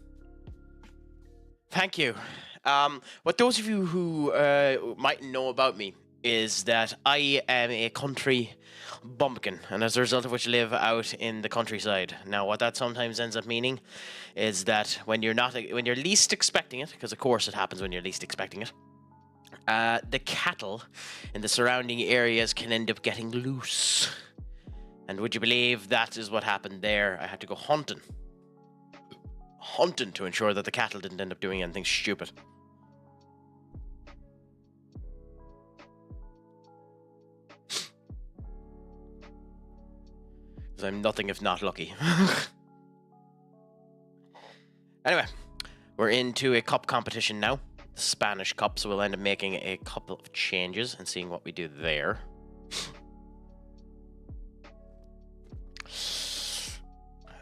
Thank you. What those of you who mightn't know about me is that I am a country bumpkin, and as a result of which live out in the countryside. Now, what that sometimes ends up meaning is that when you're least expecting it, because of course it happens when you're least expecting it, the cattle in the surrounding areas can end up getting loose. And would you believe that is what happened there? I had to go hunting to ensure that the cattle didn't end up doing anything stupid. Because I'm nothing if not lucky. Anyway, we're into a cup competition now. The Spanish Cup, so we'll end up making a couple of changes and seeing what we do there.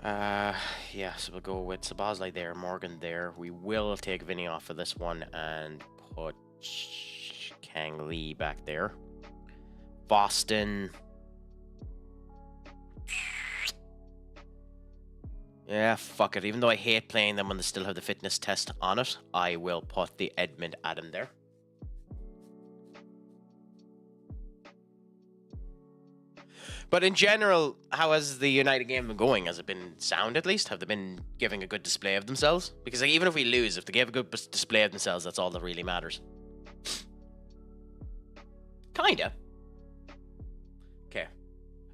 Yeah, so we'll go with Sabazlai there, Morgan there. We will take Vinny off for this one and put Kang Lee back there. Boston. Yeah, fuck it. Even though I hate playing them when they still have the fitness test on it, I will put the Edmund Adam there. But in general, how has the United game been going? Has it been sound at least? Have they been giving a good display of themselves? Because like, even if we lose, if they give a good display of themselves, that's all that really matters. Kinda. Okay.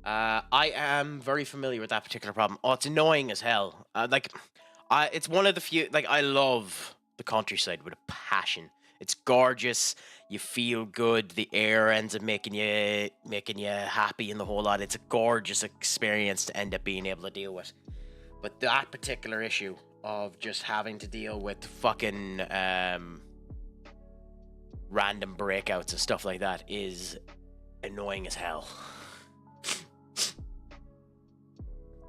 I am very familiar with that particular problem. Oh, it's annoying as hell. It's one of the few... Like, I love the countryside with a passion. It's gorgeous. You feel good. The air ends up making you happy and the whole lot. It's a gorgeous experience to end up being able to deal with. But that particular issue of just having to deal with fucking random breakouts and stuff like that is annoying as hell.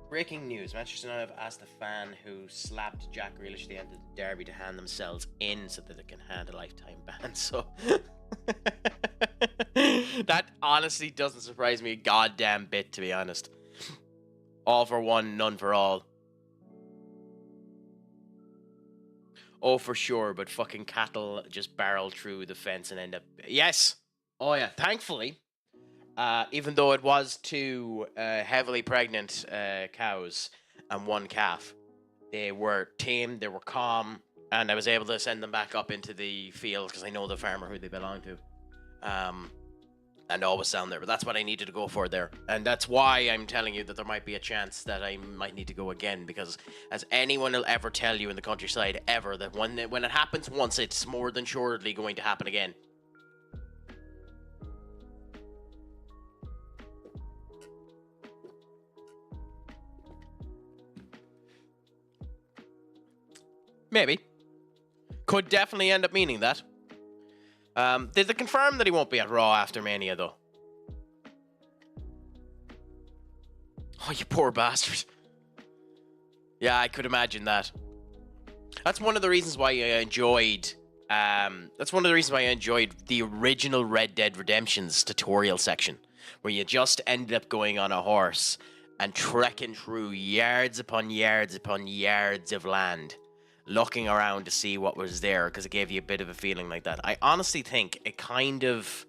Breaking news. Manchester United have asked the fan who slapped Jack Grealish at the end of the derby to hand themselves in so that they can hand a lifetime ban. So that honestly doesn't surprise me a goddamn bit, to be honest. All for one, none for all. Oh, for sure, but fucking cattle just barrel through the fence and end up... Yes! Oh, yeah. Thankfully, even though it was two heavily pregnant cows and one calf, they were tamed, they were calm, and I was able to send them back up into the field because I know the farmer who they belong to. And all was down there, but that's what I needed to go for there. And that's why I'm telling you that there might be a chance that I might need to go again, because as anyone will ever tell you in the countryside ever, that when it happens once, it's more than surely going to happen again. Maybe. Could definitely end up meaning that. Did they confirm that he won't be at Raw after Mania, though? Oh, you poor bastard. Yeah, I could imagine that. That's one of the reasons why I enjoyed... that's one of the reasons why I enjoyed the original Red Dead Redemption's tutorial section, where you just ended up going on a horse and trekking through yards upon yards upon yards of land, looking around to see what was there, because it gave you a bit of a feeling like that. I honestly think a kind of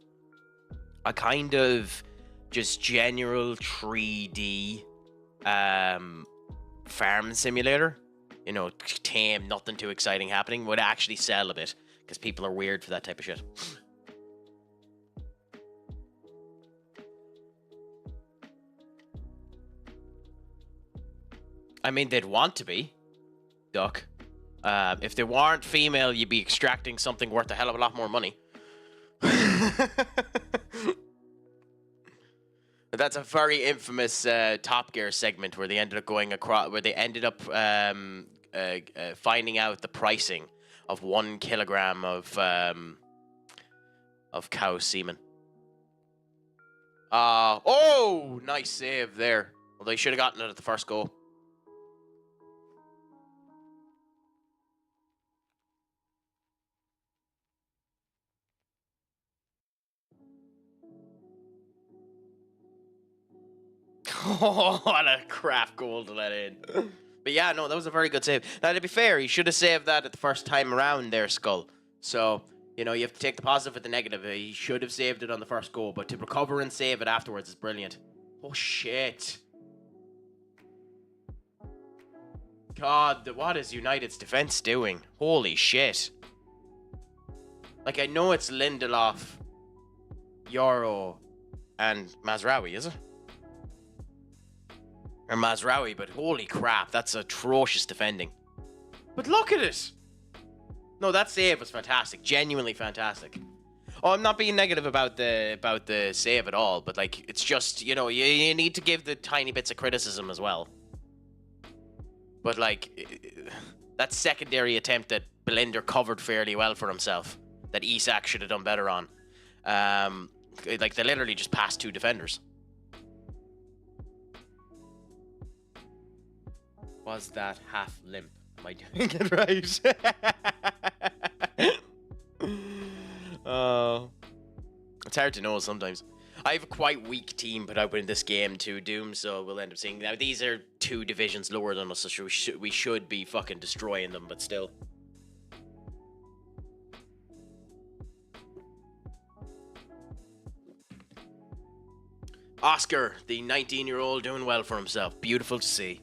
just general 3D farm simulator, you know, tame, nothing too exciting happening, would actually sell a bit, because people are weird for that type of shit. I mean, they'd want to be, Duck. If they weren't female, you'd be extracting something worth a hell of a lot more money. That That's a very infamous Top Gear segment where they ended up going across, where they ended up finding out the pricing of 1 kilogram of cow semen. Oh, nice save there. Although he should have gotten it at the first goal. Oh, what a crap goal to let in. But yeah, no, that was a very good save. Now, to be fair, he should have saved that at the first time around there, Skull. So, you know, you have to take the positive with the negative. He should have saved it on the first goal, but to recover and save it afterwards is brilliant. Oh, shit. God, what is United's defense doing? Holy shit. Like, I know it's Lindelof, Euro, and Mazraoui, is it? Or Mazraoui, but holy crap, that's atrocious defending. But look at it! No, that save was fantastic. Genuinely fantastic. Oh, I'm not being negative about the save at all, but like, it's just, you know, you need to give the tiny bits of criticism as well. But like, that secondary attempt that Blinder covered fairly well for himself, that Isak should have done better on. Like, they literally just passed 2 defenders. Was that half limp? Am I doing it right? It's hard to know sometimes. I have a quite weak team put out in this game too, Doom, so we'll end up seeing... Now, these are 2 divisions lower than us, so we should be fucking destroying them, but still. Oscar, the 19-year-old, doing well for himself. Beautiful to see.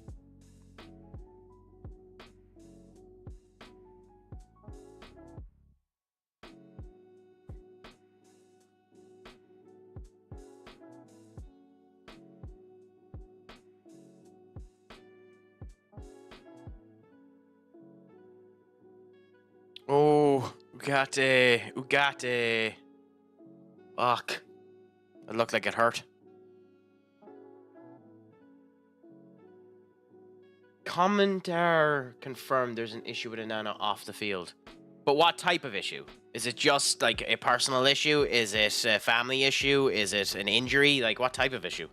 Oh, Ugarte. Fuck. It looked like it hurt. Commentator confirmed there's an issue with Onana off the field. But what type of issue? Is it just like a personal issue? Is it a family issue? Is it an injury? Like, what type of issue?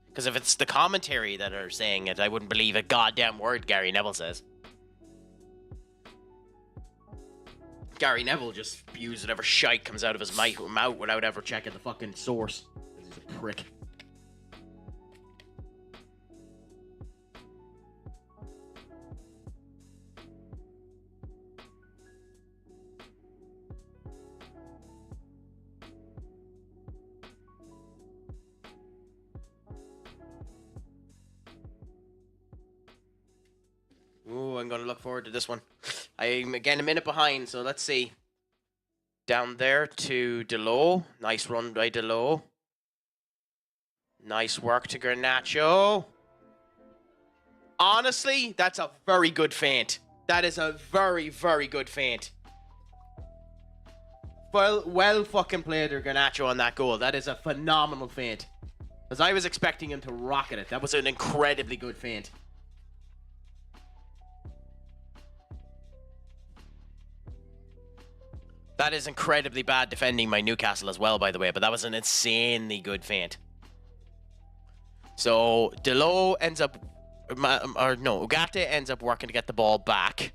Because if it's the commentary that are saying it, I wouldn't believe a goddamn word Gary Neville says. Gary Neville just spews whatever shite comes out of his mouth without ever checking the fucking source. He's a prick. Ooh, I'm going to look forward to this one. I'm, again, a minute behind, so let's see. Down there to Delo. Nice run by Delo. Nice work to Garnacho. Honestly, that's a very good feint. That is a very, very good feint. Well fucking played there, Garnacho, on that goal. That is a phenomenal feint. As I was expecting him to rocket it. That was an incredibly good feint. That is incredibly bad defending by Newcastle as well, by the way, but that was an insanely good feint. So, Ugarte ends up working to get the ball back.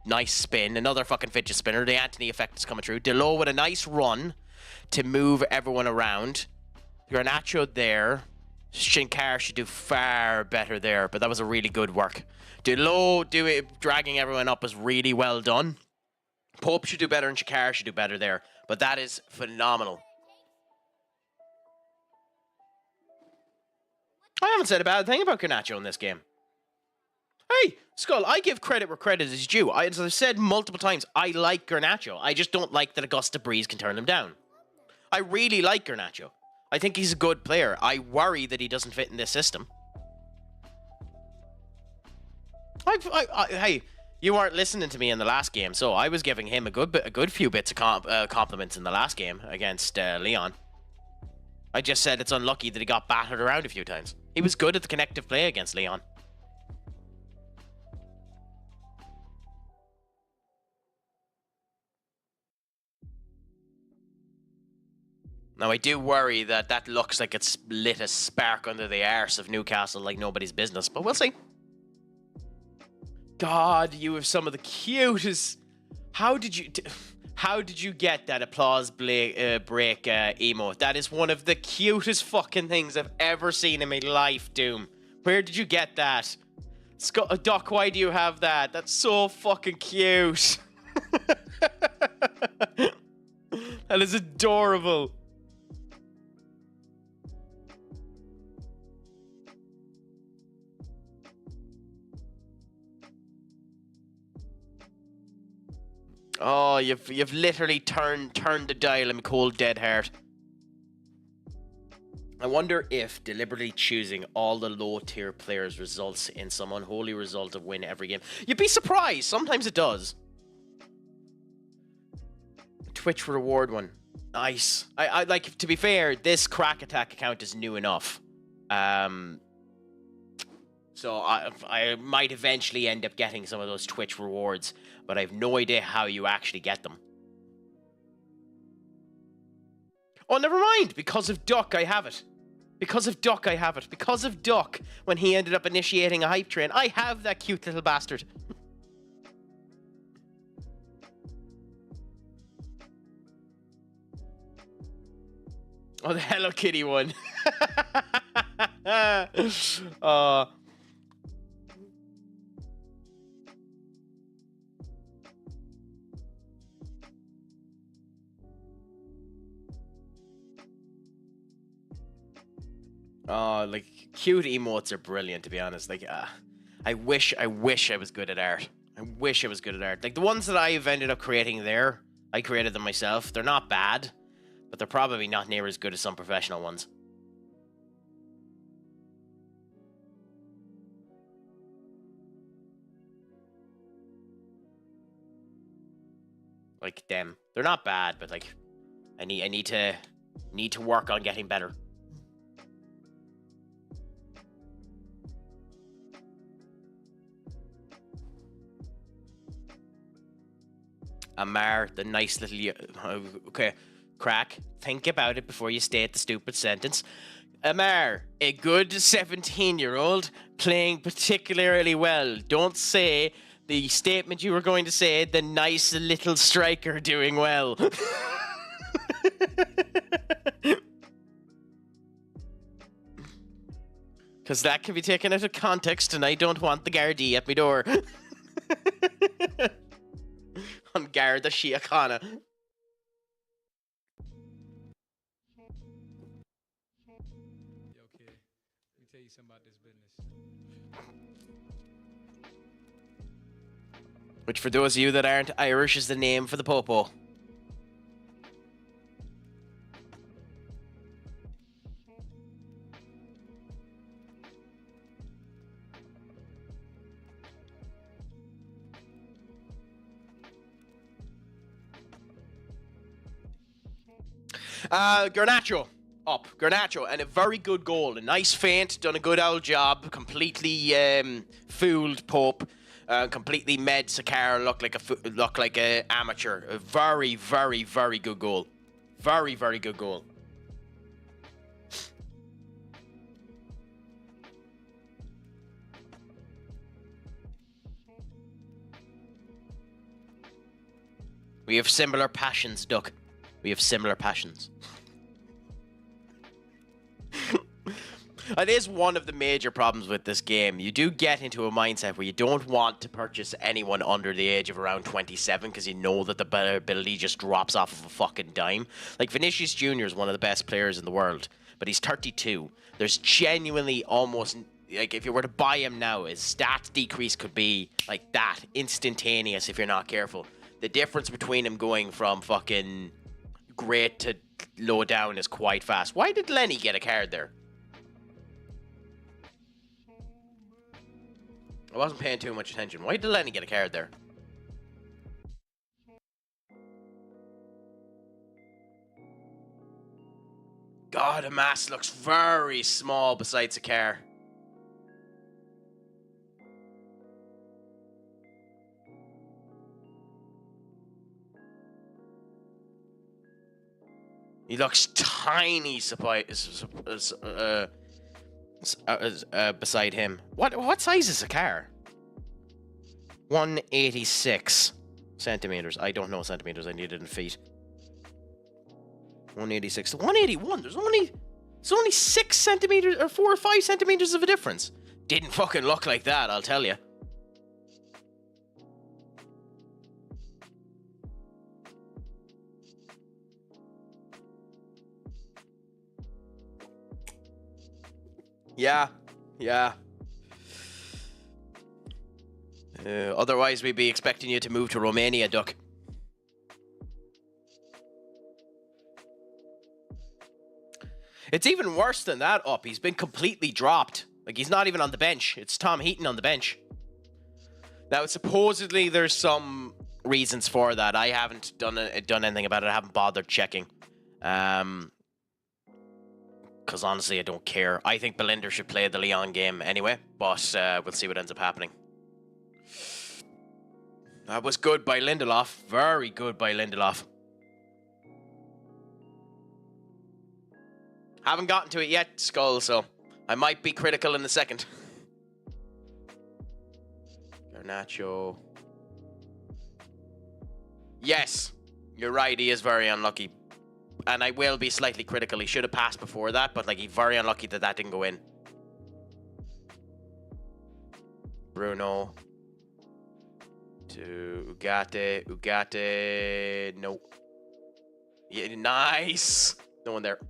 Nice spin. Another fucking fidget spinner. The Anthony effect is coming through. Delo with a nice run to move everyone around. Garnacho there. Shinkar should do far better there, but that was a really good work. Delo dragging everyone up was really well done. Pope should do better and Shakar should do better there. But that is phenomenal. I haven't said a bad thing about Garnacho in this game. Hey, Skull, I give credit where credit is due. As I've said multiple times, I like Garnacho. I just don't like that a gust of breeze can turn him down. I really like Garnacho. I think he's a good player. I worry that he doesn't fit in this system. Hey... You weren't listening to me in the last game, so I was giving him a good few bits of compliments in the last game against Leon. I just said it's unlucky that he got battered around a few times. He was good at the connective play against Leon. Now, I do worry that that looks like it's lit a spark under the arse of Newcastle like nobody's business, but we'll see. God, you have some of the cutest... How did you get that applause break emote? That is one of the cutest fucking things I've ever seen in my life, Doom. Where did you get that? Doc, why do you have that? That's so fucking cute. That is adorable. Oh, you've literally turned the dial in cold dead heart. I wonder if deliberately choosing all the low tier players results in some unholy result of win every game. You'd be surprised. Sometimes it does. Twitch reward one. Nice. I like, to be fair, this Crack Attack account is new enough. So I might eventually end up getting some of those Twitch rewards, but I have no idea how you actually get them. Oh, never mind. Because of Duck, I have it. Because of Duck, I have it. Because of Duck, when he ended up initiating a hype train, I have that cute little bastard. Oh, the Hello Kitty one. Like, cute emotes are brilliant, to be honest. Like, I wish I was good at art. I wish I was good at art. Like, the ones that I've ended up creating there, I created them myself. They're not bad, but they're probably not near as good as some professional ones. Like, them. They're not bad, but, like, I need to work on getting better. Amar, the nice little... Okay, Crack, think about it before you state the stupid sentence. Amar, a good 17-year-old playing particularly well. Don't say the statement you were going to say, the nice little striker doing well. Because that can be taken out of context, and I don't want the Gardaí at my door. On Garda Síochána. Okay, let me tell you something about this business. Which, for those of you that aren't Irish, is the name for the popo. Garnacho. Up. Garnacho. And a very good goal. A nice feint. Done a good old job. Completely fooled Pope. Completely made Sakara look like a amateur. A very, very, very good goal. Very, very good goal. We have similar passions, Duck. We have similar passions. It is one of the major problems with this game. You do get into a mindset where you don't want to purchase anyone under the age of around 27 because you know that the ability just drops off of a fucking dime. Like, Vinicius Jr. is one of the best players in the world, but he's 32. There's genuinely almost... Like, if you were to buy him now, his stats decrease could be like that, instantaneous if you're not careful. The difference between him going from fucking great to low down is quite fast. Why did Lenny get a card there? I wasn't paying too much attention. Why did Lenny get a card there? God, the mass looks very small besides a car. He looks tiny beside him. What size is a car? 186 centimeters. I don't know centimeters. I need it in feet. 186 to 181. There's only 6 centimeters or 4 or 5 centimeters of a difference. Didn't fucking look like that, I'll tell you. Yeah. Otherwise, we'd be expecting you to move to Romania, Duck. It's even worse than that up. He's been completely dropped. Like, he's not even on the bench. It's Tom Heaton on the bench. Now, supposedly, there's some reasons for that. I haven't done anything about it. I haven't bothered checking. Because honestly, I don't care. I think Belinder should play the Lyon game anyway. But we'll see what ends up happening. That was good by Lindelof. Very good by Lindelof. Haven't gotten to it yet, Skull, so I might be critical in a second. Garnacho. Yes, you're right, he is very unlucky. And I will be slightly critical. He should have passed before that, but like, he's very unlucky that didn't go in. Bruno. To Ugarte. No. Yeah, nice. No one there.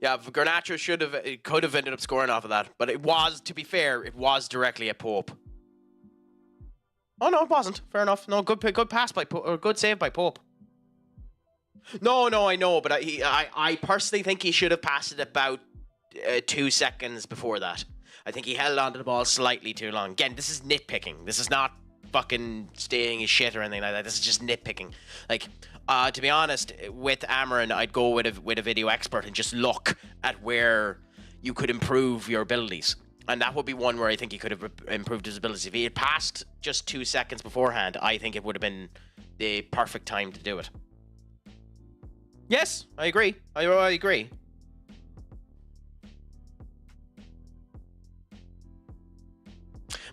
Yeah, Garnacho could have ended up scoring off of that, but it was, to be fair, it was directly at Pope. Oh no, it wasn't. Fair enough. No, good pass by Pope, or good save by Pope. No, I know, but I personally think he should have passed it about 2 seconds before that. I think he held onto the ball slightly too long. Again, this is nitpicking. This is not fucking staying his shit or anything like that. This is just nitpicking. Like, to be honest, with Amarin, I'd go with a video expert and just look at where you could improve your abilities. And that would be one where I think he could have improved his abilities. If he had passed just 2 seconds beforehand, I think it would have been the perfect time to do it. Yes, I agree. I agree.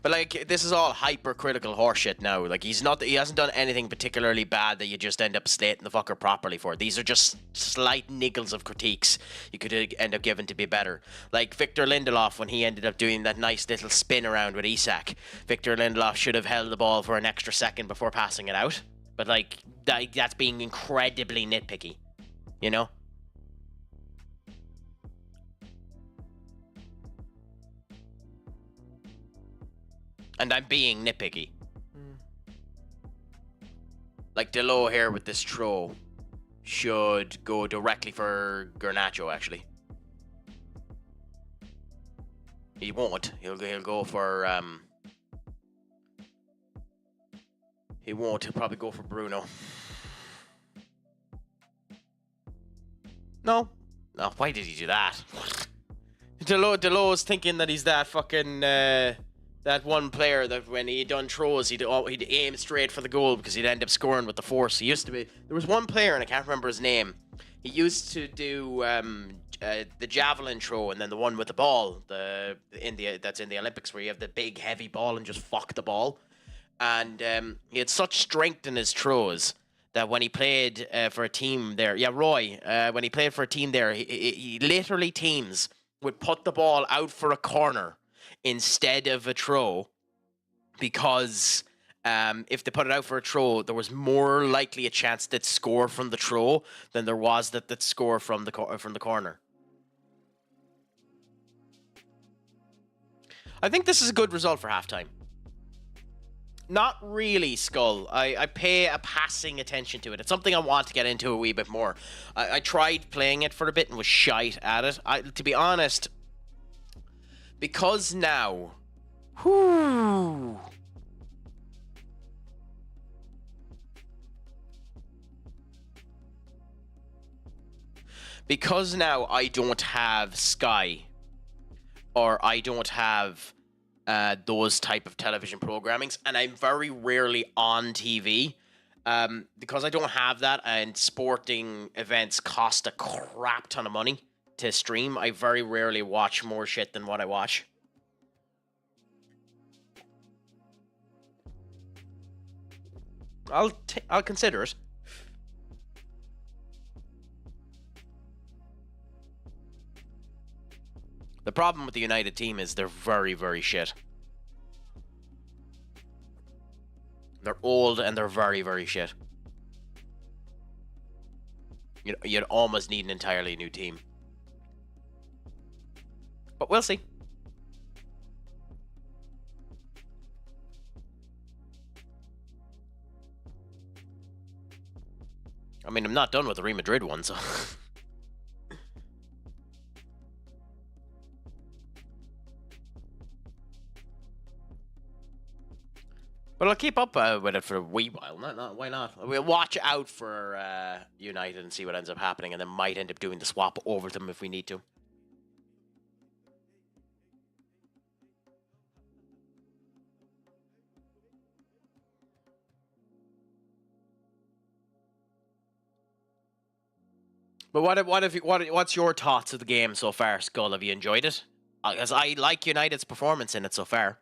But like, this is all hypercritical horseshit now. Like, he hasn't done anything particularly bad that you just end up slating the fucker properly for. These are just slight niggles of critiques you could end up giving to be better. Like Victor Lindelof, when he ended up doing that nice little spin around with Isak. Victor Lindelof should have held the ball for an extra second before passing it out. But like, that's being incredibly nitpicky, you know? And I'm being nitpicky. Like Delo here with this throw should go directly for Garnacho, actually. He won't. He'll go for he won't. He'll probably go for Bruno. No. Why did he do that? Delo's thinking that he's that fucking that one player that when he done throws, he'd aim straight for the goal because he'd end up scoring with the force. He used to be. There was one player, and I can't remember his name. He used to do the javelin throw, and then the one with the ball, that's in the Olympics, where you have the big heavy ball and just fuck the ball. And he had such strength in his throws that when he played for a team there, Roy, when he played for a team there, he literally teams would put the ball out for a corner instead of a throw, because if they put it out for a throw, there was more likely a chance that score from the throw than there was that score from the corner. I think this is a good result for halftime. Not really, Skull. I pay a passing attention to it. It's something I want to get into a wee bit more. I tried playing it for a bit and was shite at it. To be honest, because now... Whoo! because now I don't have Sky, or I don't have those type of television programmings, and I'm very rarely on TV. Because I don't have that, and sporting events cost a crap ton of money to stream, I very rarely watch more shit than what I watch. I'll consider it. The problem with the United team is they're very, very shit. They're old and they're very, very shit. You'd almost need an entirely new team. But we'll see. I mean, I'm not done with the Real Madrid one, so... But I'll keep up with it for a wee while. Why not? We'll watch out for United and see what ends up happening, and then might end up doing the swap over them if we need to. But what's your thoughts of the game so far, Skull? Have you enjoyed it? Because I like United's performance in it so far.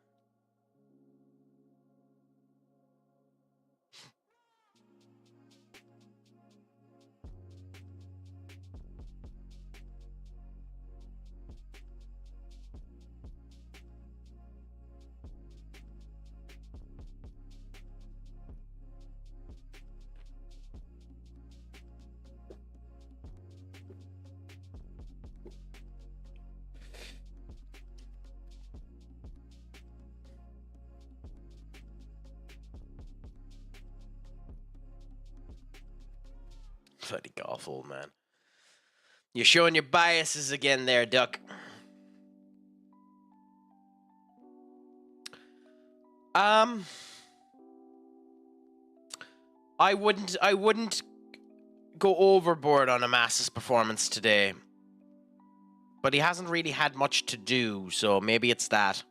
Bloody awful, man. You're showing your biases again there, Duck. I wouldn't go overboard on Amasa's performance today. But he hasn't really had much to do, so maybe it's that.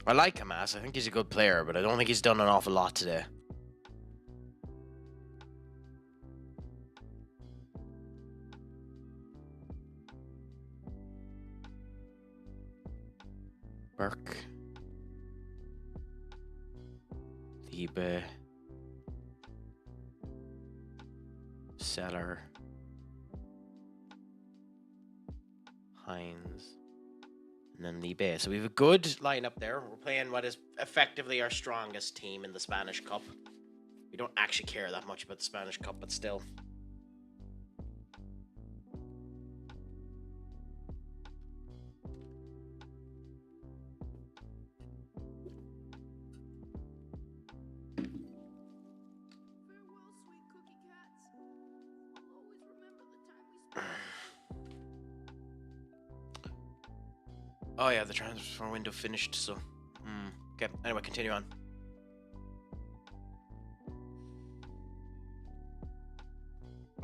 I like Hamas. I think he's a good player, but I don't think he's done an awful lot today. Burke. Liebe. Seller. Hines. And then Libe. So we have a good lineup there. We're playing what is effectively our strongest team in the Spanish Cup. We don't actually care that much about the Spanish Cup, but still. Oh yeah, the transfer window finished, so... Okay, anyway, continue on.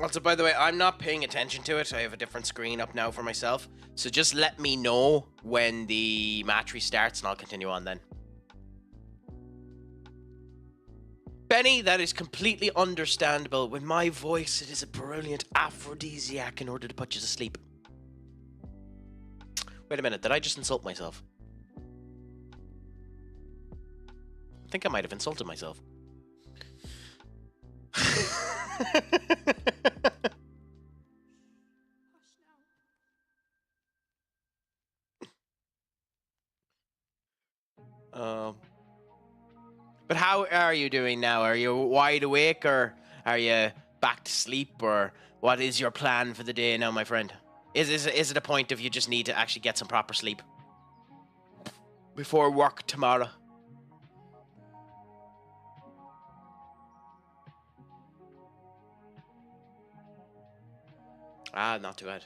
Also, by the way, I'm not paying attention to it. I have a different screen up now for myself. So just let me know when the match restarts and I'll continue on then. Benny, that is completely understandable. With my voice, it is a brilliant aphrodisiac in order to put you to sleep. Wait a minute, did I just insult myself? I think I might have insulted myself. But how are you doing now? Are you wide awake, or are you back to sleep, or what is your plan for the day now, my friend? Is it a point of you just need to actually get some proper sleep before work tomorrow? Ah, not too bad.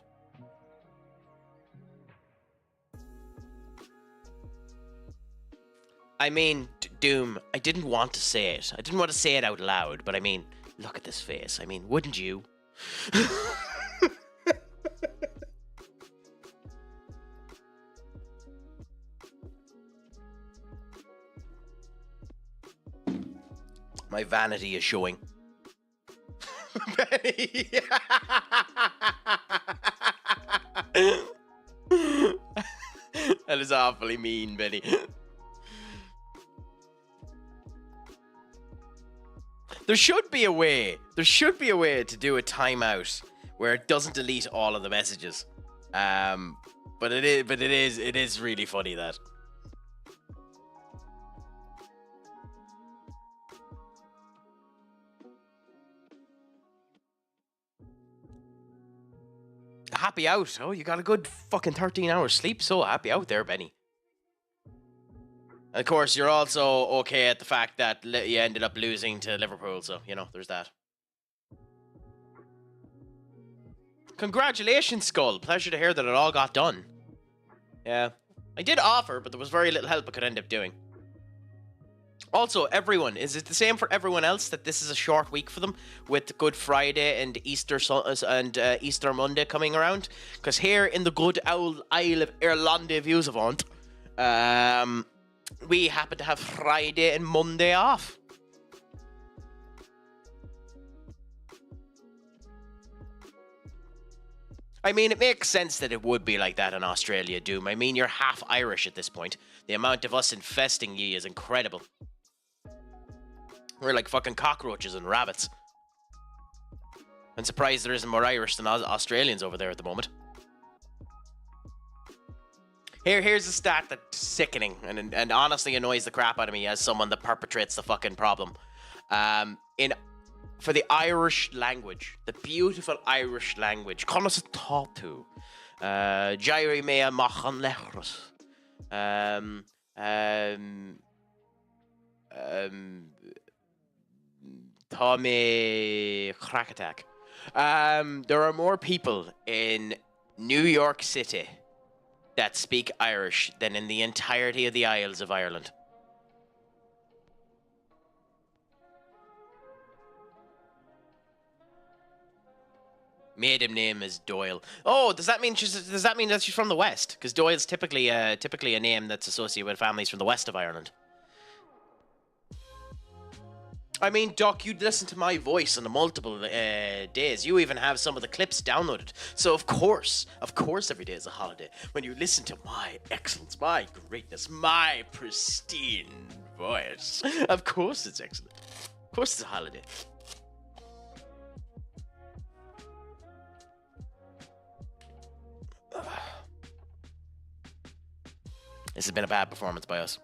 I mean, Doom, I didn't want to say it. I didn't want to say it out loud, but I mean, look at this face. I mean, wouldn't you? My vanity is showing. Benny. That is awfully mean, Benny. There should be a way. There should be a way to do a timeout where it doesn't delete all of the messages. But it is really funny that. Happy out. Oh, you got a good fucking 13 hours sleep. So happy out there, Benny. And of course, you're also okay at the fact that you ended up losing to Liverpool. So, you know, there's that. Congratulations, Skull. Pleasure to hear that it all got done. Yeah. I did offer, but there was very little help I could end up doing. Also, everyone, is it the same for everyone else that this is a short week for them with Good Friday and Easter Monday coming around? Because here in the good old Isle of Irlande views of Aunt, we happen to have Friday and Monday off. I mean, it makes sense that it would be like that in Australia, Doom. I mean, you're half Irish at this point. The amount of us infesting ye is incredible. We're like fucking cockroaches and rabbits. I'm surprised there isn't more Irish than Australians over there at the moment. Here's a stat that's sickening and honestly annoys the crap out of me as someone that perpetrates the fucking problem. For the Irish language, the beautiful Irish language, Conas Tatu, Jairi Mea Machan Lechros, Tommy Crack Attack. There are more people in New York City that speak Irish than in the entirety of the Isles of Ireland. Maiden name is Doyle. Oh, does that mean that she's from the West? Because Doyle's typically a name that's associated with families from the West of Ireland. I mean, Doc, you'd listen to my voice on the multiple days. You even have some of the clips downloaded. So of course, every day is a holiday. When you listen to my excellence, my greatness, my pristine voice. Of course it's excellent. Of course it's a holiday. This has been a bad performance by us.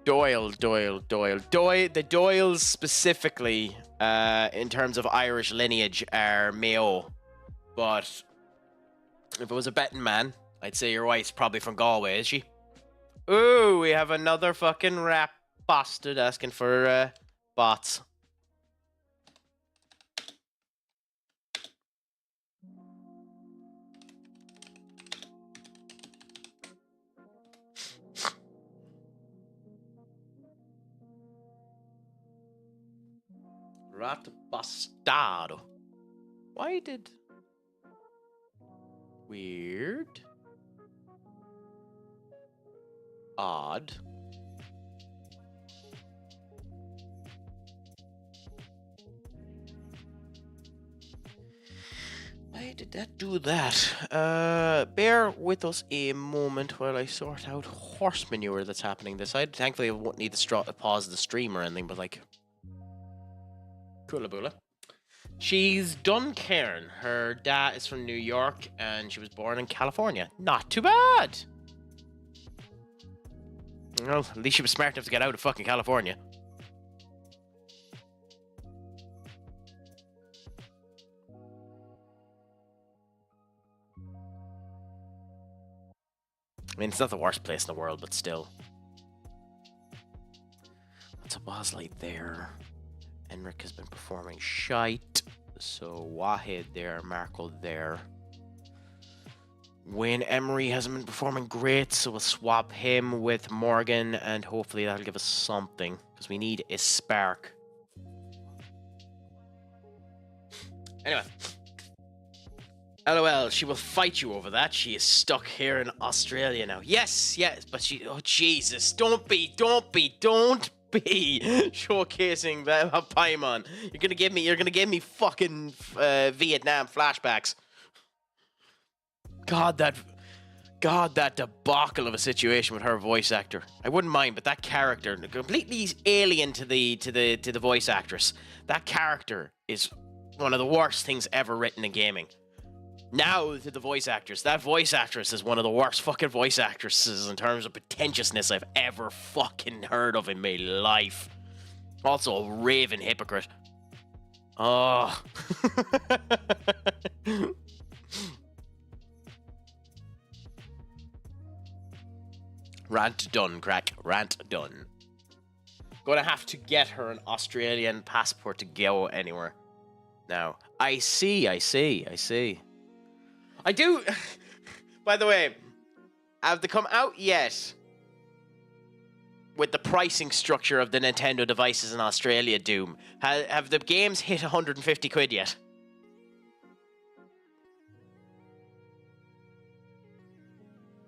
Doyle. The Doyles specifically, in terms of Irish lineage, are Mayo. But if it was a betting man, I'd say your wife's probably from Galway, is she? Ooh, we have another fucking rap bastard asking for bots. Rat bastardo. Why did... Weird. Odd. Why did that do that? Bear with us a moment while I sort out horse manure that's happening this side. Thankfully, I won't need to pause the stream or anything, but like... Coolaboola. She's done Cairn. Her dad is from New York and she was born in California. Not too bad. Well, at least she was smart enough to get out of fucking California. I mean, it's not the worst place in the world, but still. What's a Bosley there? Enric has been performing shite. So Wahed there, Marco there. Wayne Emery hasn't been performing great, so we'll swap him with Morgan, and hopefully that'll give us something, because we need a spark. Anyway. LOL, she will fight you over that. She is stuck here in Australia now. Yes, but she... Oh, Jesus. Don't be showcasing that Paimon. You're gonna give me fucking Vietnam flashbacks. God, that debacle of a situation with her voice actor. I wouldn't mind, but that character, completely alien to the voice actress. That character is one of the worst things ever written in gaming. Now to the voice actress. That voice actress is one of the worst fucking voice actresses in terms of pretentiousness I've ever fucking heard of in my life. Also a raving hypocrite. Oh. Rant done, crack. Rant done. Gonna have to get her an Australian passport to go anywhere. Now, I see. I do. By the way, have they come out yet with the pricing structure of the Nintendo devices in Australia, Doom? Have the games hit 150 quid yet?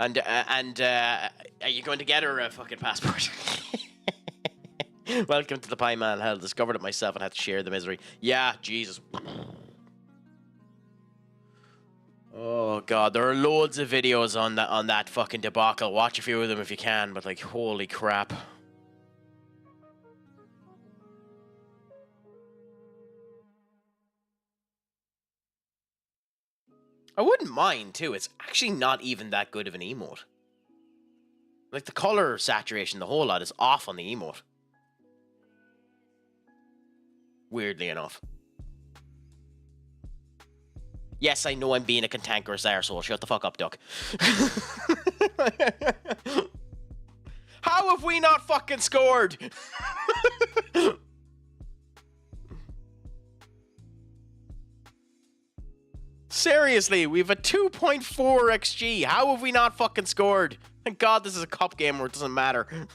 And are you going to get her a fucking passport? Welcome to the Pie Man Hell. Discovered it myself and had to share the misery. Yeah, Jesus. Oh god, there are loads of videos on that fucking debacle. Watch a few of them if you can, but like, holy crap. I wouldn't mind too. It's actually not even that good of an emote. Like the color saturation, the whole lot is off on the emote. Weirdly enough. Yes, I know I'm being a cantankerous arsehole. Shut the fuck up, Duck. How have we not fucking scored? Seriously, we have a 2.4 XG. How have we not fucking scored? Thank God this is a cup game where it doesn't matter.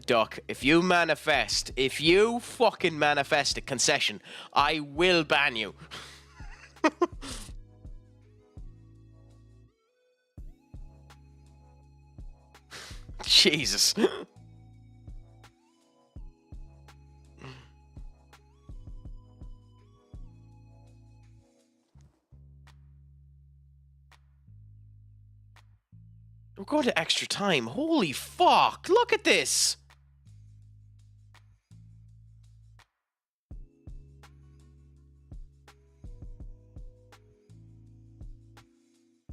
Duck, if you fucking manifest a concession, I will ban you. Jesus. We're going to extra time. Holy fuck, look at this.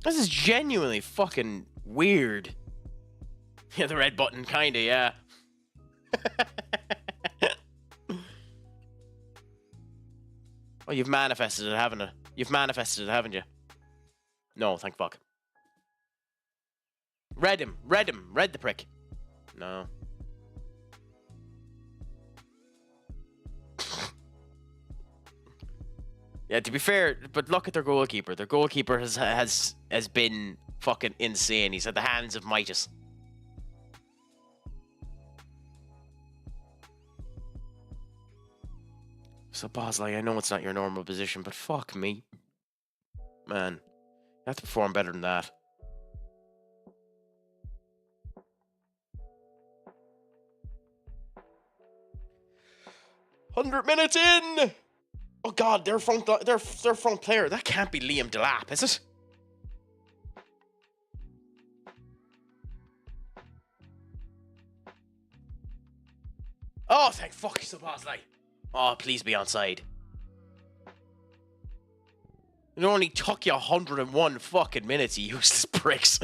This is genuinely fucking weird. Yeah, the red button, kinda, yeah. Oh, you've manifested it, haven't you? You've manifested it, haven't you? No, thank fuck. Read the prick. No. Yeah, to be fair, but look at their goalkeeper. Their goalkeeper has been fucking insane. He's at the hands of Midas. So, Bosley, I know it's not your normal position, but fuck me. Man, you have to perform better than that. "100 minutes in!" Oh god, their front player. That can't be Liam Delap, is it? Oh, thank fuck he's the Bosley. Oh, please be onside. It only took you 101 fucking minutes, you useless pricks.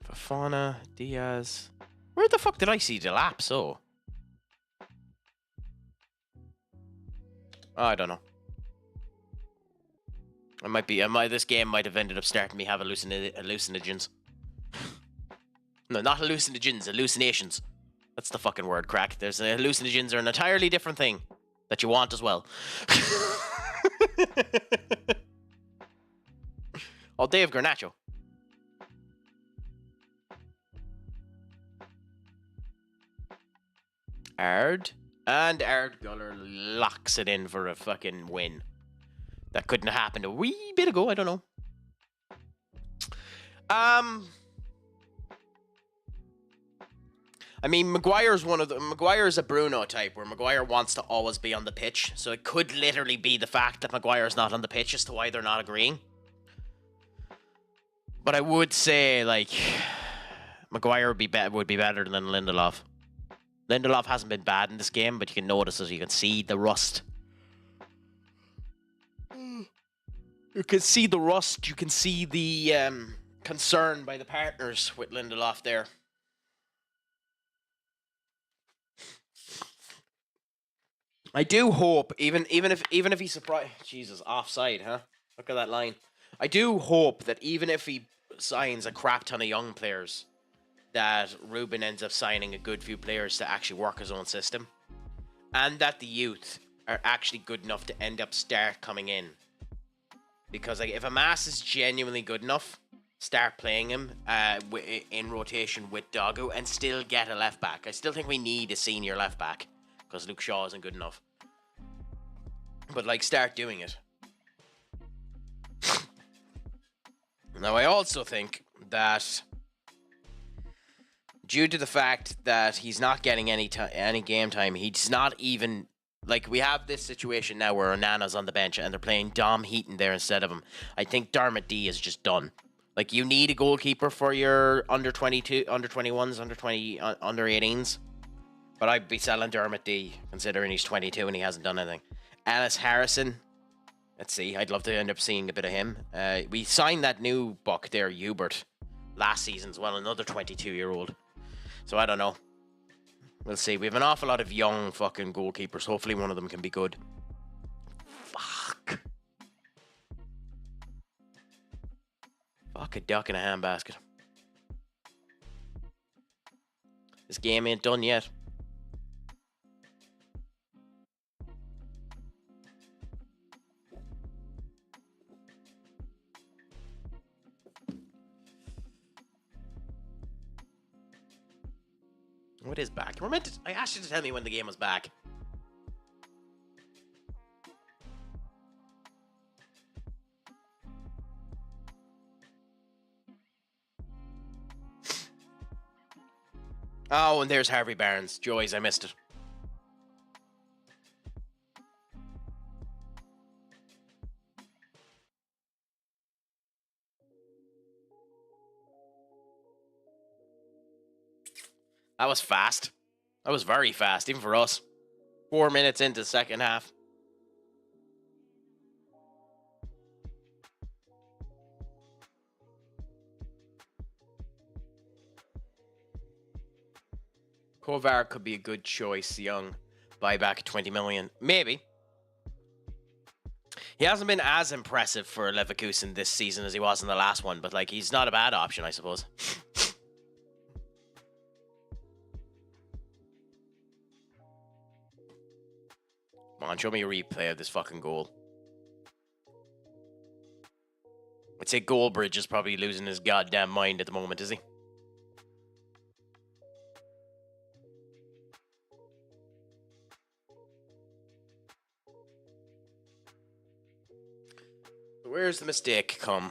Fafana, Diaz. Where the fuck did I see Delap, so? I don't know. This game might have ended up starting me have hallucinogens. No, not hallucinogens, hallucinations. That's the fucking word, crack. There's hallucinogens are an entirely different thing that you want as well. Oh, Dave Garnacho. Ard. And Ard Guller locks it in for a fucking win. That couldn't have happened a wee bit ago, I don't know. I mean, Maguire's a Bruno type, where Maguire wants to always be on the pitch, so it could literally be the fact that Maguire's not on the pitch as to why they're not agreeing. But I would say, like, Maguire would be better than Lindelof. Lindelof hasn't been bad in this game, but you can notice it. You can see the rust. You can see the rust. You can see the concern by the partners with Lindelof there. I do hope, even if he surprise, Jesus, offside, huh? Look at that line. I do hope that even if he signs a crap ton of young players, that Ruben ends up signing a good few players to actually work his own system, and that the youth are actually good enough to end up start coming in. Because like, if Amas is genuinely good enough, start playing him in rotation with Doggo and still get a left back. I still think we need a senior left back because Luke Shaw isn't good enough. But like, start doing it. Now, I also think that due to the fact that he's not getting any game time, he's not even... Like, we have this situation now where Onana's on the bench and they're playing Dom Heaton there instead of him. I think Dermot D is just done. Like, you need a goalkeeper for your under 22, under 21s, under 20, under 18s. But I'd be selling Dermot D, considering he's 22 and he hasn't done anything. Ellis Harrison. Let's see. I'd love to end up seeing a bit of him. We signed that new buck there, Hubert, last season as well. Another 22-year-old. So I don't know. We'll see. We have an awful lot of young fucking goalkeepers. Hopefully one of them can be good. Fuck. Fuck a duck in a handbasket. This game ain't done yet. What is back? I asked you to tell me when the game was back. Oh, and there's Harvey Barnes. Joys, I missed it. That was fast. That was very fast, even for us. 4 minutes into the second half. Kovar could be a good choice, young. Buyback 20 million. Maybe. He hasn't been as impressive for Leverkusen this season as he was in the last one, but like, he's not a bad option, I suppose. Come on, show me a replay of this fucking goal. I'd say Goldbridge is probably losing his goddamn mind at the moment, is he? Where's the mistake come?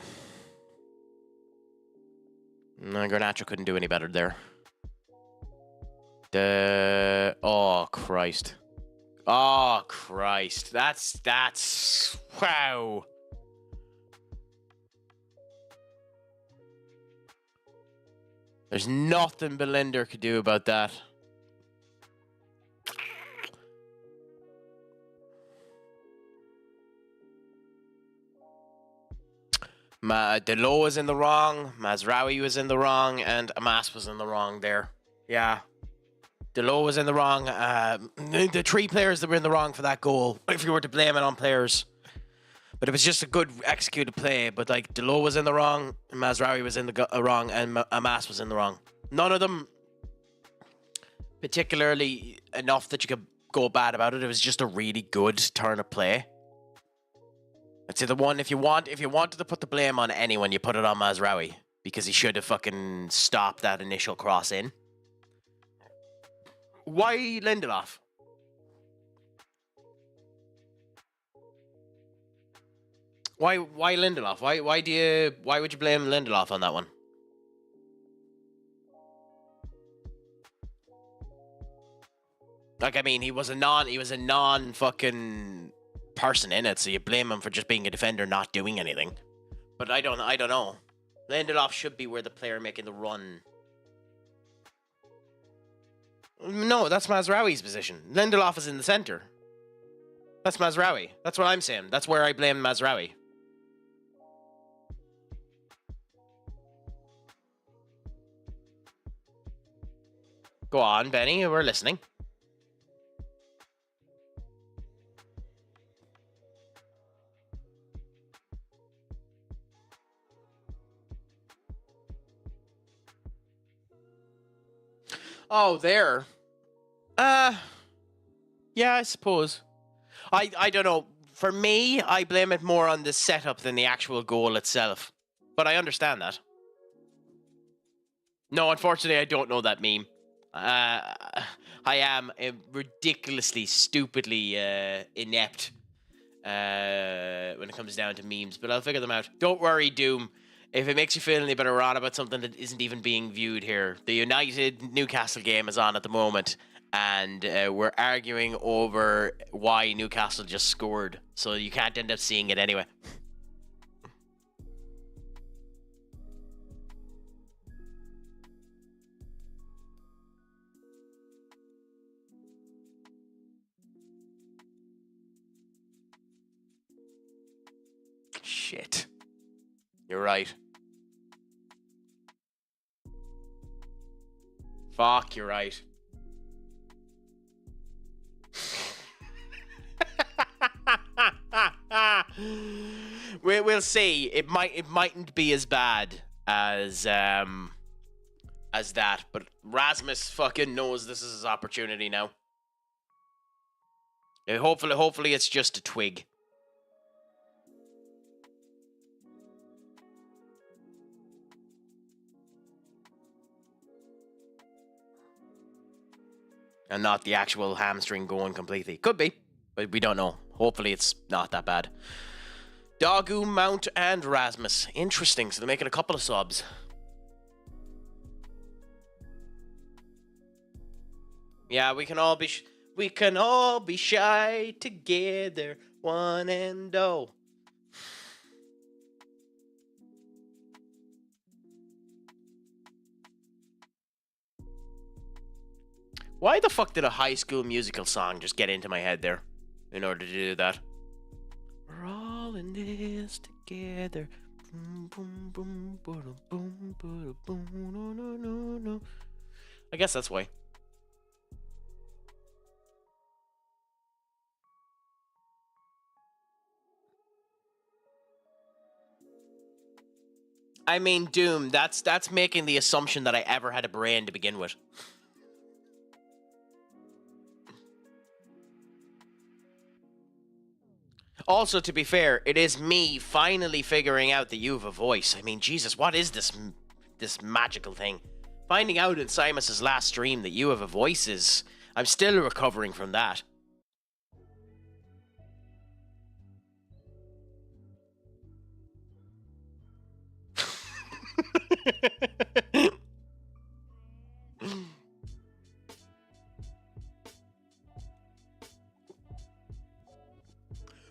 No, Garnacho couldn't do any better there. Oh, Christ. Oh, Christ. That's... Wow. There's nothing Belinder could do about that. Delo was in the wrong, Mazraoui was in the wrong, and Amas was in the wrong there. Yeah. Delo was in the wrong. The three players that were in the wrong for that goal, if you were to blame it on players. But it was just a good executed play. But like Delo was in the wrong, Mazraoui was in the wrong, and Amas was in the wrong. None of them particularly enough that you could go bad about it. It was just a really good turn of play. I'd say the one if you wanted to put the blame on anyone, you put it on Mazraoui because he should have fucking stopped that initial cross in. Why Lindelof? Why Lindelof? Why would you blame Lindelof on that one? Like, I mean, he was a non fucking person in it, so you blame him for just being a defender not doing anything. But I don't know. Lindelof should be where the player making the run. No, that's Mazraoui's position. Lindelof is in the centre. That's Mazraoui. That's what I'm saying. That's where I blame Mazraoui. Go on, Benny. We're listening. Oh, there. Yeah, I suppose. I don't know. For me, I blame it more on the setup than the actual goal itself. But I understand that. No, unfortunately, I don't know that meme. I am ridiculously, stupidly inept when it comes down to memes, but I'll figure them out. Don't worry, Doom. If it makes you feel any better on about something that isn't even being viewed here, the United Newcastle game is on at the moment, and we're arguing over why Newcastle just scored, so you can't end up seeing it anyway. Shit. You're right. Fuck, you're right. We'll see. It mightn't be as bad as that, but Rasmus fucking knows this is his opportunity now. Hopefully it's just a twig. And not the actual hamstring going completely. Could be, but we don't know. Hopefully it's not that bad. Dogu, Mount, and Rasmus. Interesting, so they're making a couple of subs. Yeah, we can all be shy together, one and oh. Why the fuck did a High School Musical song just get into my head there in order to do that? We're all in this together. Boom, boom, boom, boom, boom, boom, boom, no, no, no, no. I guess that's why. I mean, Doom, that's making the assumption that I ever had a brain to begin with. Also, to be fair, it is me finally figuring out that you have a voice. I mean, Jesus, what is this magical thing? Finding out in Simus's last stream that you have a voice is... I'm still recovering from that.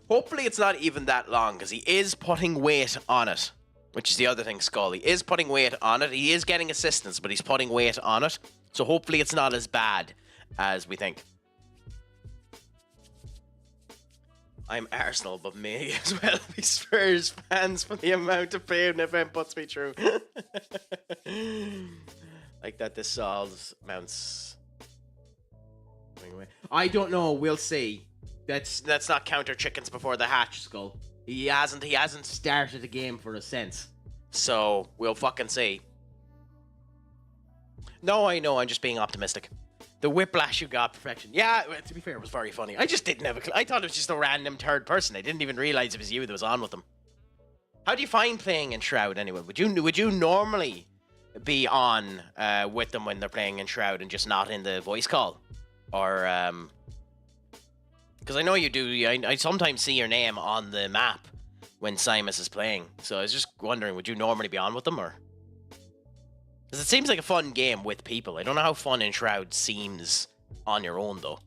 Hopefully it's not even that long, because he is putting weight on it. Which is the other thing, Skull. He is putting weight on it. He is getting assistance, but he's putting weight on it. So hopefully it's not as bad as we think. I'm Arsenal, but may as well be Spurs fans for the amount of pain FM puts me through. Like that this solves Mount's anyway. I don't know. We'll see. Let's not count our chickens before the hatch, Skull. He hasn't started the game for a sense. So we'll fucking see. No, I know. I'm just being optimistic. The whiplash you got, perfection. Yeah, to be fair, it was very funny. I just didn't have a I thought it was just a random third person. I didn't even realize it was you that was on with them. How do you find playing in Shroud anyway? Would you normally be on with them when they're playing in Shroud and just not in the voice call? Or because I know you do. I sometimes see your name on the map when Simus is playing. So I was just wondering, would you normally be on with them, or? Because it seems like a fun game with people. I don't know how fun in Shroud seems on your own, though.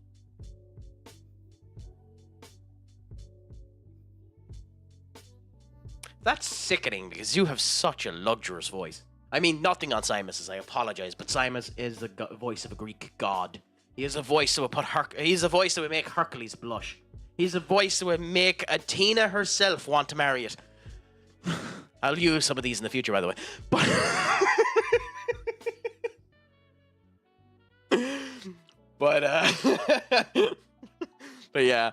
That's sickening, because you have such a luxurious voice. I mean, nothing on Simus's, I apologize, but Simus is the voice of a Greek god. He is a voice that would he's a voice that would make Hercules blush. He's a voice that would make Athena herself want to marry it. I'll use some of these in the future, by the way. But... but yeah.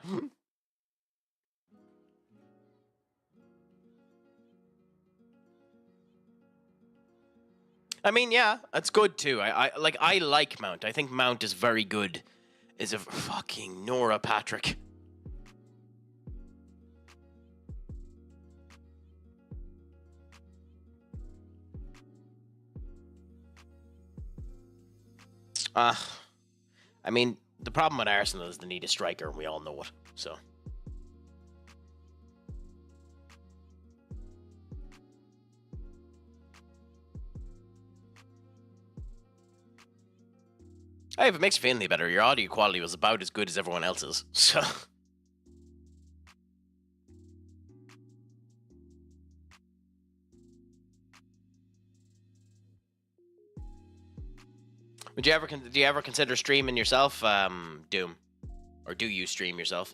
I mean, yeah, that's good too. I like Mount. I think Mount is very good. Is a fucking Nora Patrick. I mean, the problem with Arsenal is they need a striker, and we all know it. So. Hey, if it makes you feel any better, your audio quality was about as good as everyone else's. So. Do you ever consider streaming yourself, Doom? Or do you stream yourself?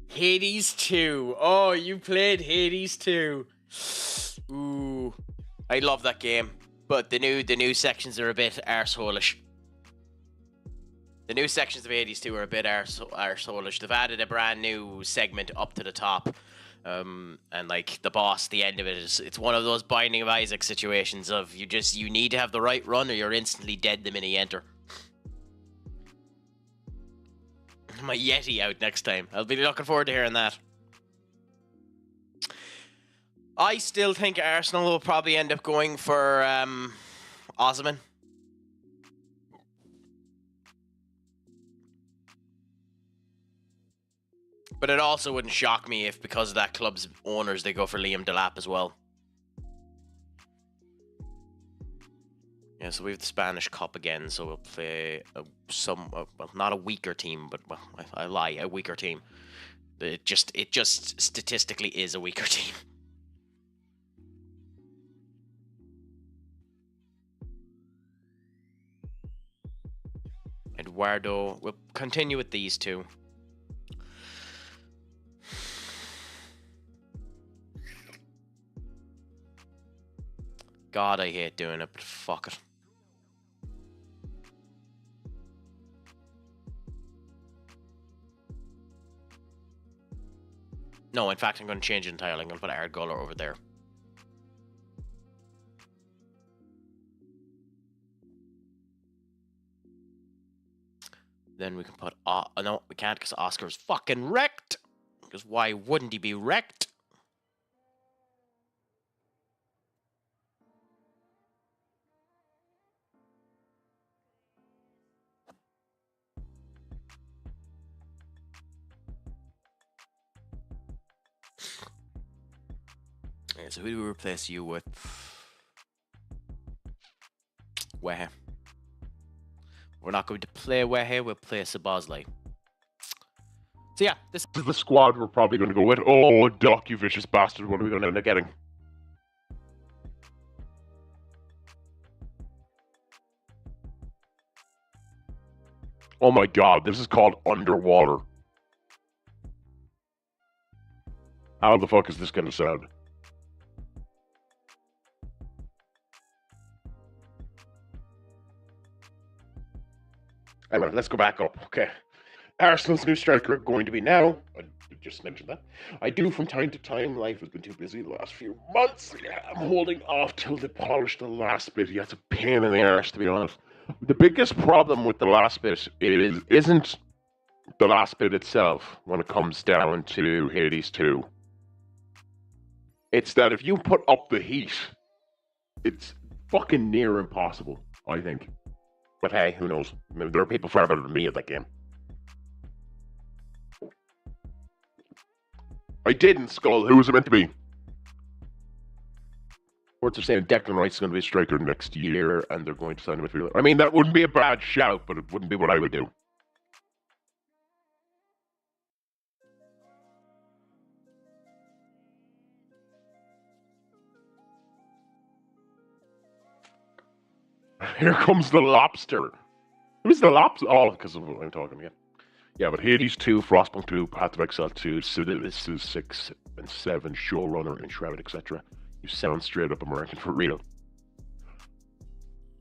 Hades 2. Oh, you played Hades 2. Ooh. I love that game. But the new sections are a bit arseholish. The new sections of Hades 2 are a bit arseholish. They've added a brand new segment up to the top. And like the boss, the end of it is, it's one of those Binding of Isaac situations of you need to have the right run or you're instantly dead the minute you enter. My Yeti out next time. I'll be looking forward to hearing that. I still think Arsenal will probably end up going for Osman. But it also wouldn't shock me if, because of that club's owners, they go for Liam Delap as well. Yeah, so we have the Spanish Cup again, so we'll play well, not a weaker team, but well, I lie, a weaker team. It just statistically is a weaker team. Eduardo, we'll continue with these two. God, I hate doing it, but fuck it. No, in fact, I'm going to change it entirely. I'm going to put Ardguller over there. Then we can put... no, we can't because Oscar's fucking wrecked. Because why wouldn't he be wrecked? Yeah, so who do we replace you with? Wehe. We're not going to play Wehe, we'll play Sabozlai. So yeah, this is the squad we're probably going to go with. Oh, Doc, you vicious bastard, what are we going to end up getting? Oh my god, this is called Underwater. How the fuck is this gonna sound? Anyway, let's go back up. Okay. Arsenal's new striker going to be now. I just mentioned that. I do from time to time. Life has been too busy the last few months. Yeah, I'm holding off till they polish the last bit. Yeah, it's a pain in the arse, to be honest. The biggest problem with the last bit isn't the last bit itself when it comes down to Hades 2. It's that if you put up the heat, it's fucking near impossible, I think. But hey, who knows? Maybe there are people far better than me at that game. I didn't, Skull. Who was it meant to be? Reports are saying Declan Rice is going to be a striker next year, and they're going to sign him with Real. I mean, that wouldn't be a bad shout, but it wouldn't be what I would do. Here comes the lobster. Who's the lobster? Oh, because of what I'm talking about. Yeah, but Hades 2, Frostpunk 2, Path of Exile 2, Civilization 6 and 7, Showrunner, Enshrouded, etc. You sound straight up American for real.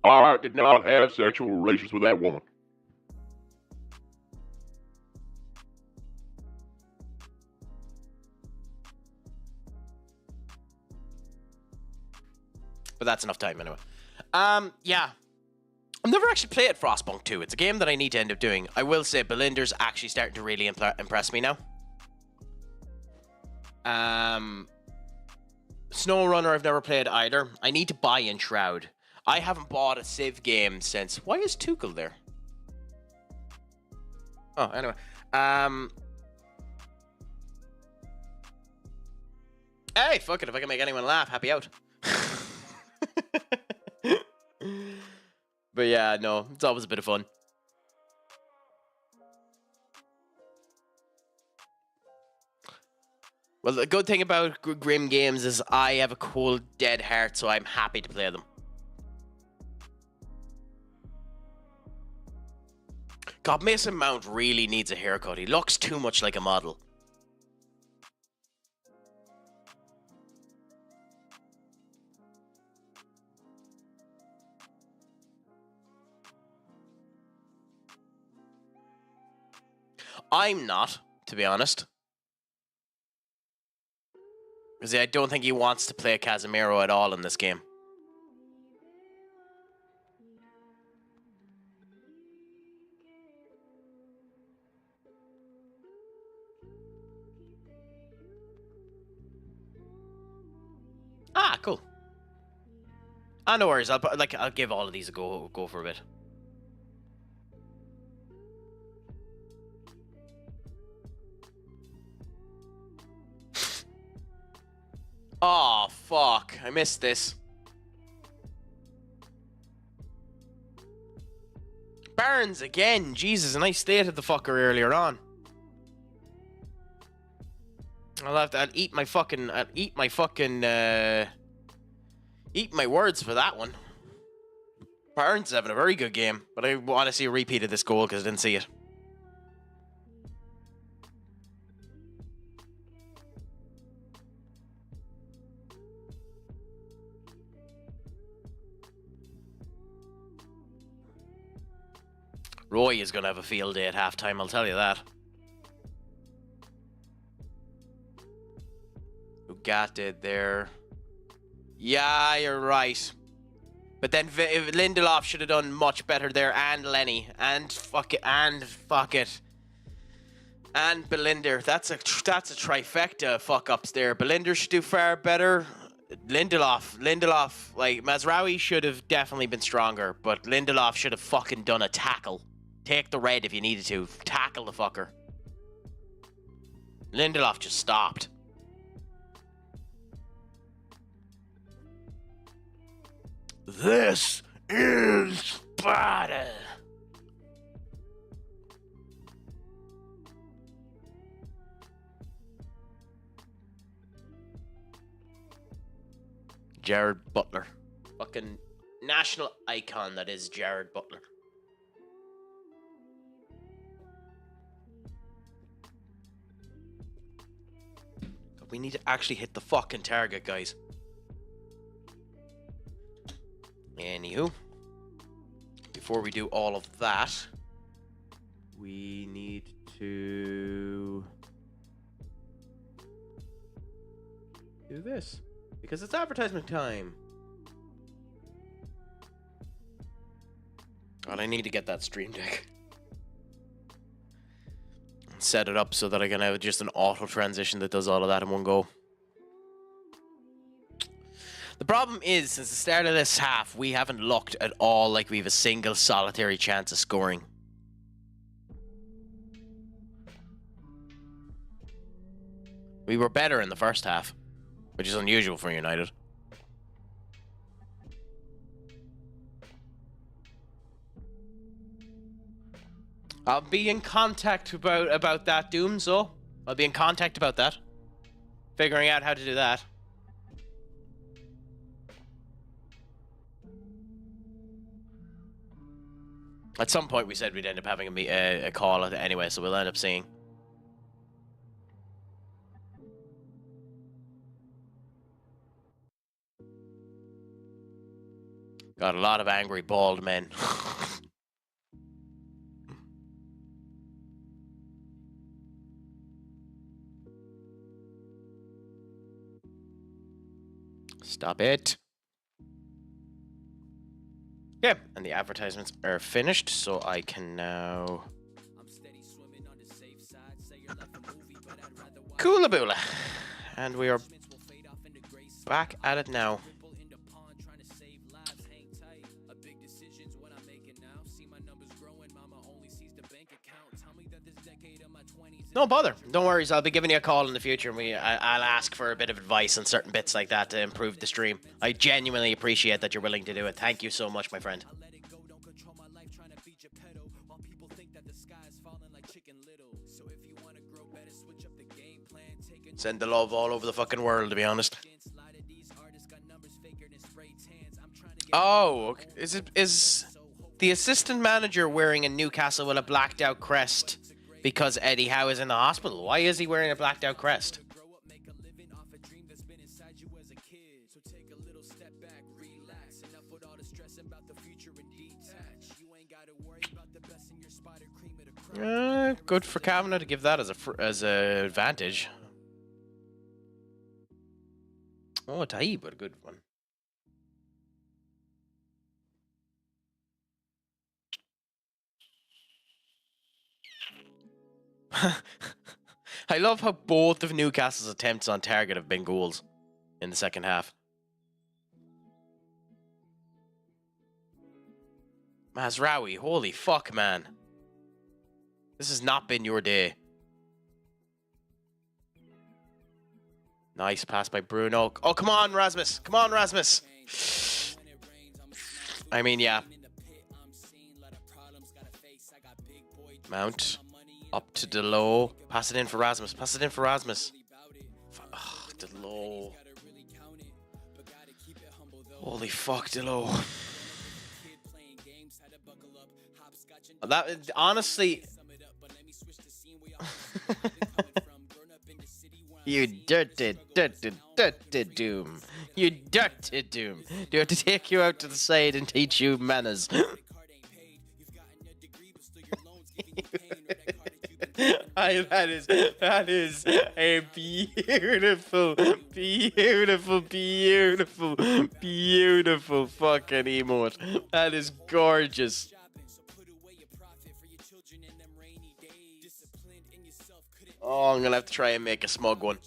I did not have sexual relations with that woman. But that's enough time anyway. Yeah. I've never actually played Frostpunk 2. It's a game that I need to end up doing. I will say Belinda's actually starting to really impress me now. SnowRunner I've never played either. I need to buy Enshroud. I haven't bought a Civ game since... Why is Tuchel there? Oh, anyway. Hey, fuck it. If I can make anyone laugh, happy out. But yeah, no, it's always a bit of fun. Well, the good thing about Grim Games is I have a cold, dead heart, so I'm happy to play them. God, Mason Mount really needs a haircut. He looks too much like a model. I'm not, to be honest. Because I don't think he wants to play Casemiro at all in this game. Ah, cool. Ah, no worries. I'll give all of these a go for a bit. Oh, fuck. I missed this. Barnes again. Jesus, and I stated the fucker earlier on. I'll eat my words for that one. Barnes is having a very good game, but I want to see a repeat of this goal because I didn't see it. Roy is going to have a field day at halftime, I'll tell you that. Ugarte there. Yeah, you're right. But then Lindelof should have done much better there, and Lenny, and fuck it. And Belinder. That's a trifecta fuck-ups there. Belinder should do far better. Lindelof, like, Mazraoui should have definitely been stronger, but Lindelof should have fucking done a tackle. Take the red if you needed to. Tackle the fucker. Lindelof just stopped. This is Sparta. Jared Butler. Fucking national icon that is Jared Butler. We need to actually hit the fucking target, guys. Anywho, before we do all of that, we need to do this because it's advertisement time. And I need to get that stream deck. Set it up so that I can have just an auto transition that does all of that in one go. The problem is, since the start of this half, we haven't looked at all like we have a single solitary chance of scoring. We were better in the first half, which is unusual for United. I'll be in contact about that, Doom, so I'll be in contact about that. Figuring out how to do that. At some point we said we'd end up having a call anyway, so we'll end up seeing. Got a lot of angry bald men. Stop it. Yeah, and the advertisements are finished, so I can now... Coolaboola. And we are back at it now. No bother. Don't worry. I'll be giving you a call in the future, and I'll ask for a bit of advice on certain bits like that to improve the stream. I genuinely appreciate that you're willing to do it. Thank you so much, my friend. Send the love all over the fucking world, to be honest. Oh, is the assistant manager wearing a Newcastle with a blacked out crest? Because Eddie Howe is in the hospital. Why is he wearing a blacked out crest? Good for Kavanagh to give that as a advantage. Oh, Taib, what a good one. I love how both of Newcastle's attempts on target have been goals in the second half. Mazraoui, holy fuck, man. This has not been your day. Nice pass by Bruno. Oh, come on, Rasmus. Come on, Rasmus. I mean, yeah. Mount. Up to Delo. Pass it in for Rasmus. Pass it in for Rasmus. Oh, Delo. Holy fuck, Delo. That, honestly... You dirty Doom. You dirty Doom. Do you have to take you out to the side and teach you manners? That is a beautiful fucking emote. That is gorgeous. Oh, I'm gonna have to try and make a smug one.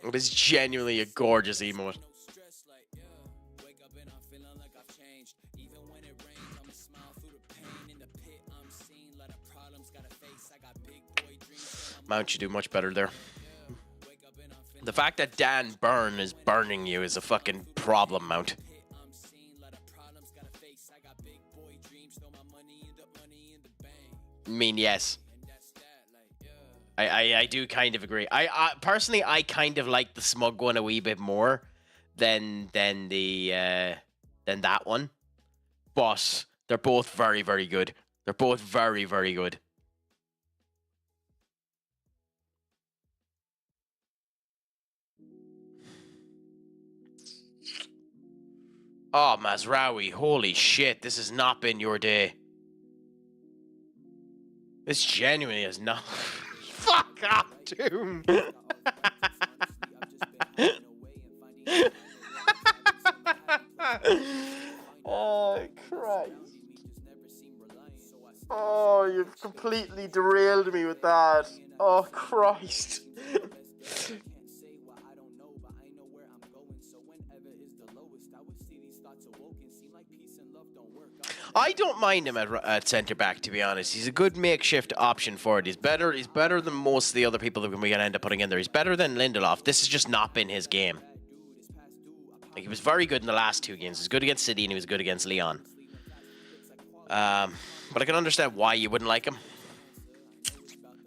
It is genuinely a gorgeous emote. Mount should do much better there. The fact that Dan Byrne is burning you is a fucking problem, Mount. I mean, yes. I do kind of agree. I personally, I kind of like the smug one a wee bit more than that one. But they're both very, very good. They're both very, very good. Oh, Mazraoui, holy shit, this has not been your day. This genuinely is not. Fuck off, Doom. Oh, Christ. Oh, you've completely derailed me with that. Oh, Christ. I don't mind him at centre back, to be honest. He's a good makeshift option for it. He's better than most of the other people that we're going to end up putting in there. He's better than Lindelof. This has just not been his game. Like, he was very good in the last 2 games. He was good against City and he was good against Lyon. But I can understand why you wouldn't like him.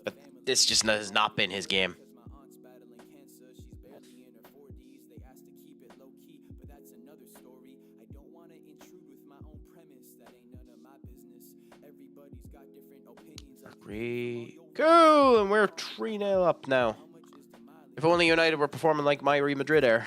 But this just has not been his game. Cool, and we're 3-0 up now. If only United were performing like my Real Madrid are.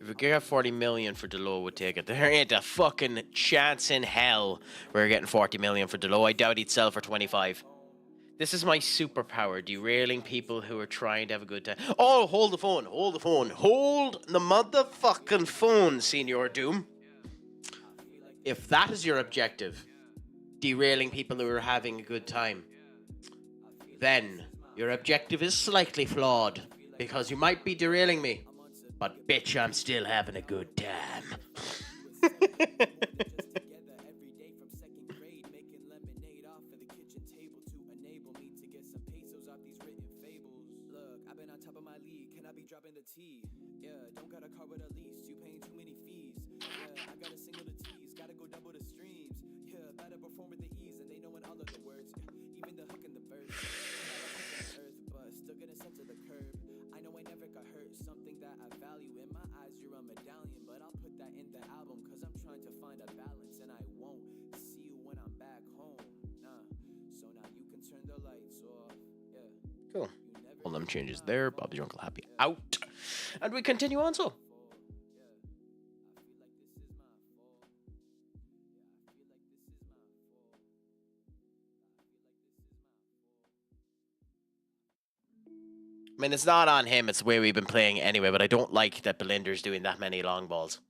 If we could get 40 million for Delo, would take it. There ain't a fucking chance in hell we're getting 40 million for Delo. I doubt he'd sell for 25. This is my superpower, derailing people who are trying to have a good time. Oh, hold the phone, hold the phone. Hold the motherfucking phone, Senior Doom. If that is your objective, derailing people who are having a good time, then your objective is slightly flawed, because you might be derailing me, but bitch, I'm still having a good time. Cool. All them changes there. Bob's your uncle happy out. And we continue on so. I mean, it's not on him. It's the way we've been playing anyway, but I don't like that Belinder's doing that many long balls.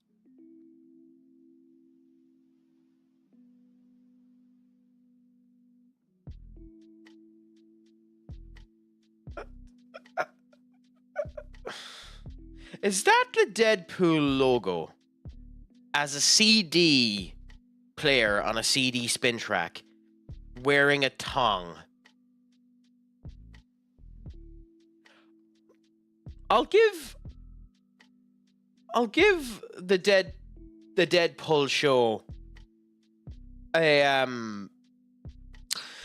Is that the Deadpool logo as a CD player on a CD spin track wearing a tongue? I'll give the Deadpool show a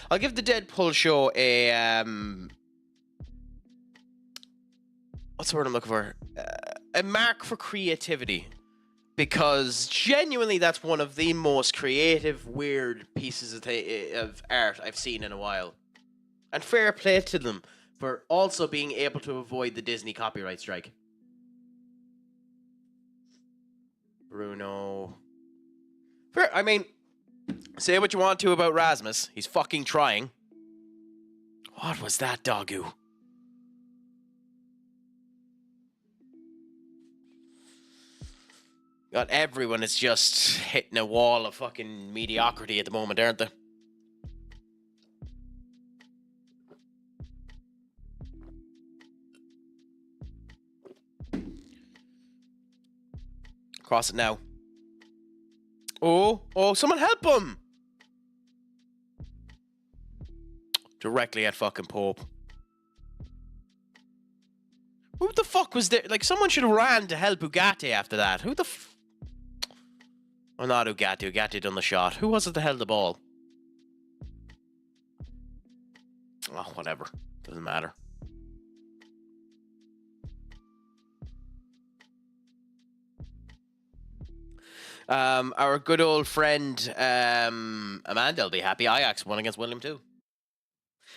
I'll give the Deadpool show a what's the word I'm looking for? A mark for creativity, because genuinely that's one of the most creative, weird pieces of art I've seen in a while. And fair play to them for also being able to avoid the Disney copyright strike. Bruno. Fair, I mean, say what you want to about Rasmus. He's fucking trying. What was that, doggo? God, everyone is just hitting a wall of fucking mediocrity at the moment, aren't they? Cross it now. Oh, someone help him! Directly at fucking Pope. Who the fuck was there? Like, someone should have ran to help Ugarte after that. Who the Well, not Ugarte. Ugarte done the shot. Who was it that held the ball? Oh, whatever. Doesn't matter. Our good old friend Amanda will be happy. Ajax won against William too.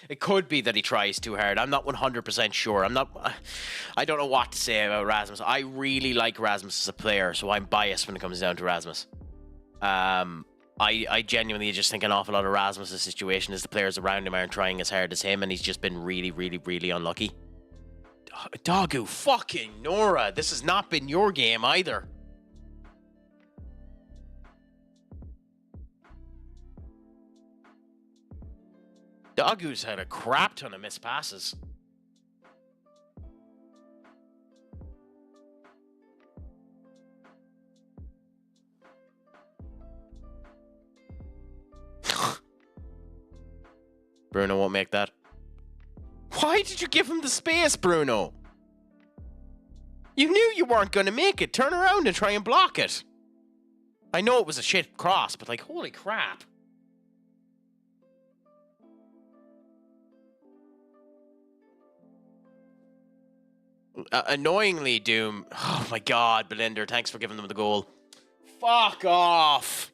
It could be that he tries too hard. I'm not 100% sure. I don't know what to say about Rasmus. I really like Rasmus as a player, so I'm biased when it comes down to Rasmus. I genuinely just think an awful lot of Rasmus' situation is the players around him aren't trying as hard as him, and he's just been really, really, really unlucky. Doggo, fucking Nora, this has not been your game either. Doggo's had a crap ton of missed passes. Bruno won't make that. Why did you give him the space, Bruno? You knew you weren't going to make it. Turn around and try and block it. I know it was a shit cross, but like, holy crap. Annoyingly, Doom. Oh my god, Belinda, thanks for giving them the goal. Fuck off.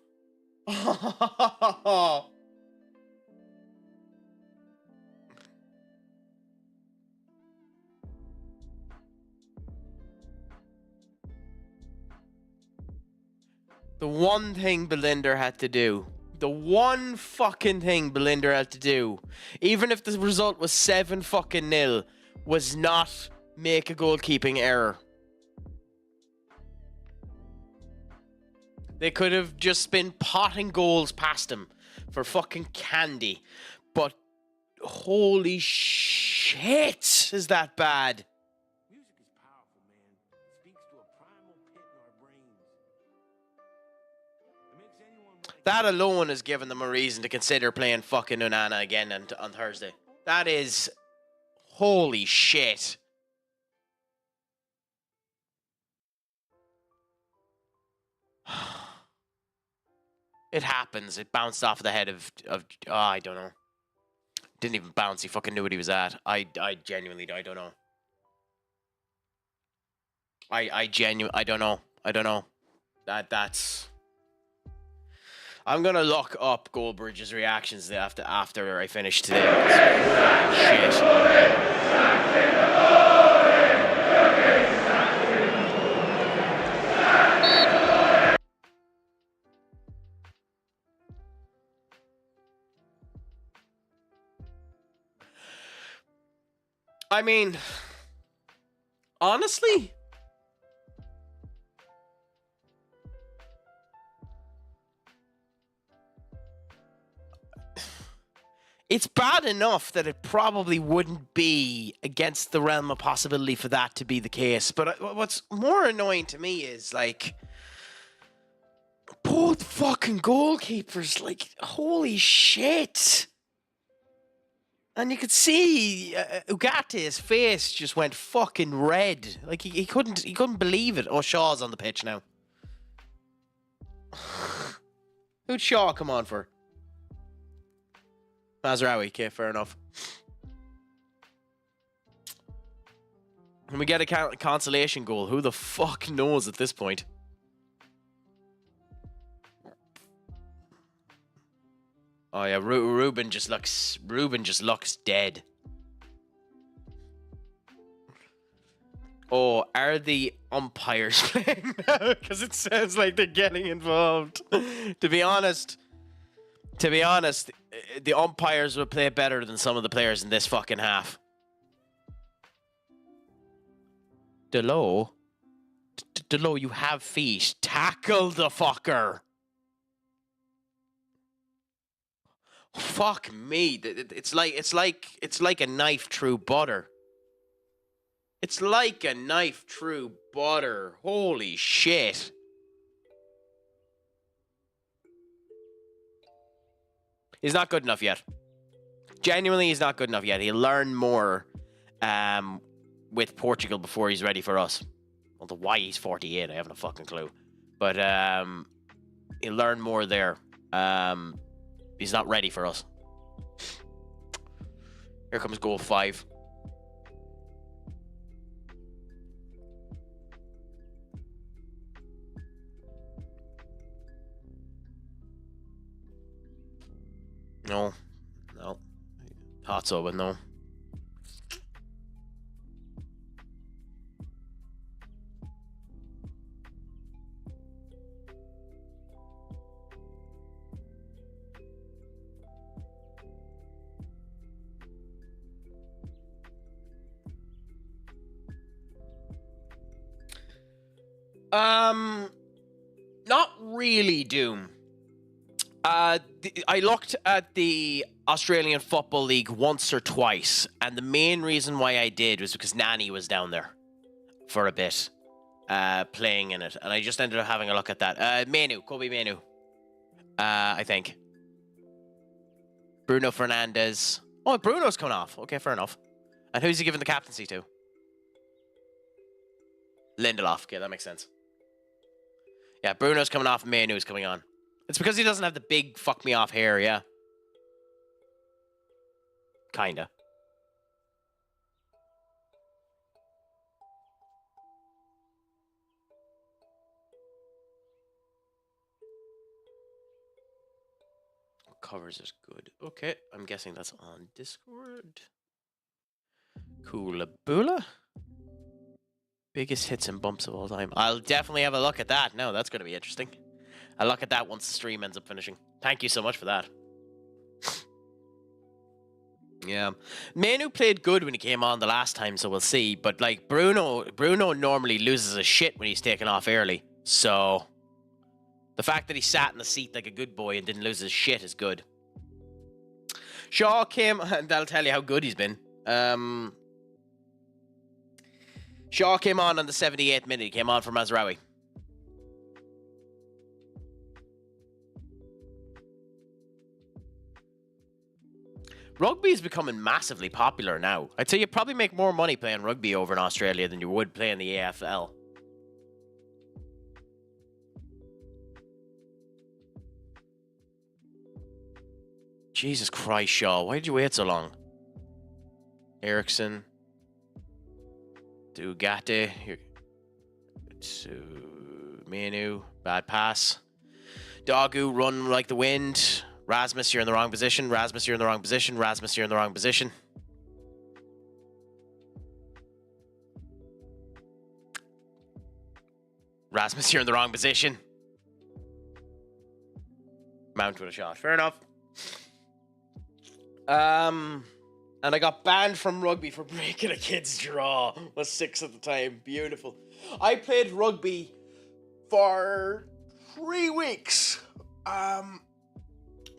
The one thing Belinda had to do. The one fucking thing Belinda had to do. Even if the result was 7-0, was not make a goalkeeping error. They could have just been potting goals past him for fucking candy. But holy shit, is that bad? Music is powerful, man. It speaks to a primal pit in our brains. It makes anyone want to That alone has given them a reason to consider playing fucking Unana again on Thursday. That is holy shit. It happens. It bounced off the head of I don't know. Didn't even bounce. He fucking knew what he was at. I genuinely, I don't know. I don't know. I don't know. That's. I'm gonna look up Goldbridge's reactions after I finish today. Shit. I mean, honestly, it's bad enough that it probably wouldn't be against the realm of possibility for that to be the case. But what's more annoying to me is, like, both fucking goalkeepers, like, holy shit. And you could see Ugate's face just went fucking red. Like he couldn't believe it. Oh, Shaw's on the pitch now. Who'd Shaw come on for? Mazraoui, okay, fair enough. And we get a consolation goal. Who the fuck knows at this point? Oh yeah, Ruben just looks dead. Oh, are the umpires playing now? Because it sounds like they're getting involved. To be honest, the umpires will play better than some of the players in this fucking half. Delo, you have feet. Tackle the fucker. Fuck me! It's like a knife through butter. It's like a knife through butter. Holy shit! He's not good enough yet. Genuinely, he's not good enough yet. He'll learn more with Portugal before he's ready for us. Although why he's 48, I haven't a fucking clue. But he'll learn more there. He's not ready for us. Here comes goal 5. No. No. Thought so, but no. Not really, Doom. I looked at the Australian Football League once or twice, and the main reason why I did was because Nani was down there for a bit, playing in it, and I just ended up having a look at that. Kobe Manu, I think. Bruno Fernandes. Oh, Bruno's coming off. Okay, fair enough. And who's he giving the captaincy to? Lindelof. Okay, that makes sense. Yeah, Bruno's coming off, Manu's coming on. It's because he doesn't have the big fuck me off hair, yeah. Kinda. Covers is good. Okay, I'm guessing that's on Discord. Coolaboola. Biggest hits and bumps of all time. I'll definitely have a look at that. No, that's going to be interesting. I'll look at that once the stream ends up finishing. Thank you so much for that. Yeah. Manu played good when he came on the last time, so we'll see. But, like, Bruno normally loses his shit when he's taken off early. So, the fact that he sat in the seat like a good boy and didn't lose his shit is good. Shaw came... That'll tell you how good he's been. Shaw came on the 78th minute. He came on for Mazraoui. Rugby is becoming massively popular now. I'd say you probably make more money playing rugby over in Australia than you would playing the AFL. Jesus Christ, Shaw. Why did you wait so long? Ericsson. Dugate. To Manu. Bad pass. Dagu, run like the wind. Rasmus, you're in the wrong position. Rasmus, you're in the wrong position. Rasmus, you're in the wrong position. Rasmus, you're in the wrong position. Mount with a shot. Fair enough. And I got banned from rugby for breaking a kid's jaw. Was 6 at the time. Beautiful. I played rugby for 3 weeks.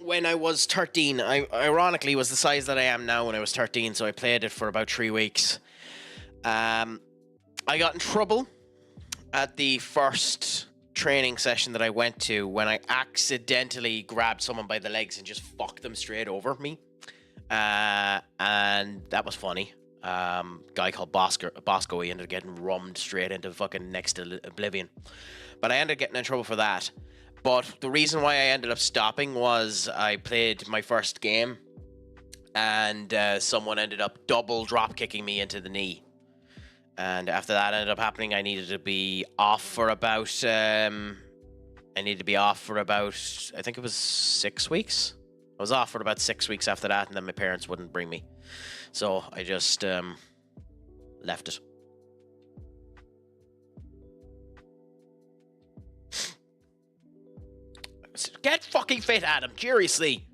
When I was 13. I ironically was the size that I am now when I was 13, so I played it for about 3 weeks. I got in trouble at the first training session that I went to when I accidentally grabbed someone by the legs and just fucked them straight over me. And that was funny. Guy called Bosco, he ended up getting rummed straight into fucking next to oblivion. But I ended up getting in trouble for that. But the reason why I ended up stopping was I played my first game and someone ended up double drop kicking me into the knee. And after that ended up happening, I needed to be off for about, I think it was 6 weeks. I was off for about 6 weeks after that, and then my parents wouldn't bring me. So I just left it. Get fucking fit, Adam. Seriously.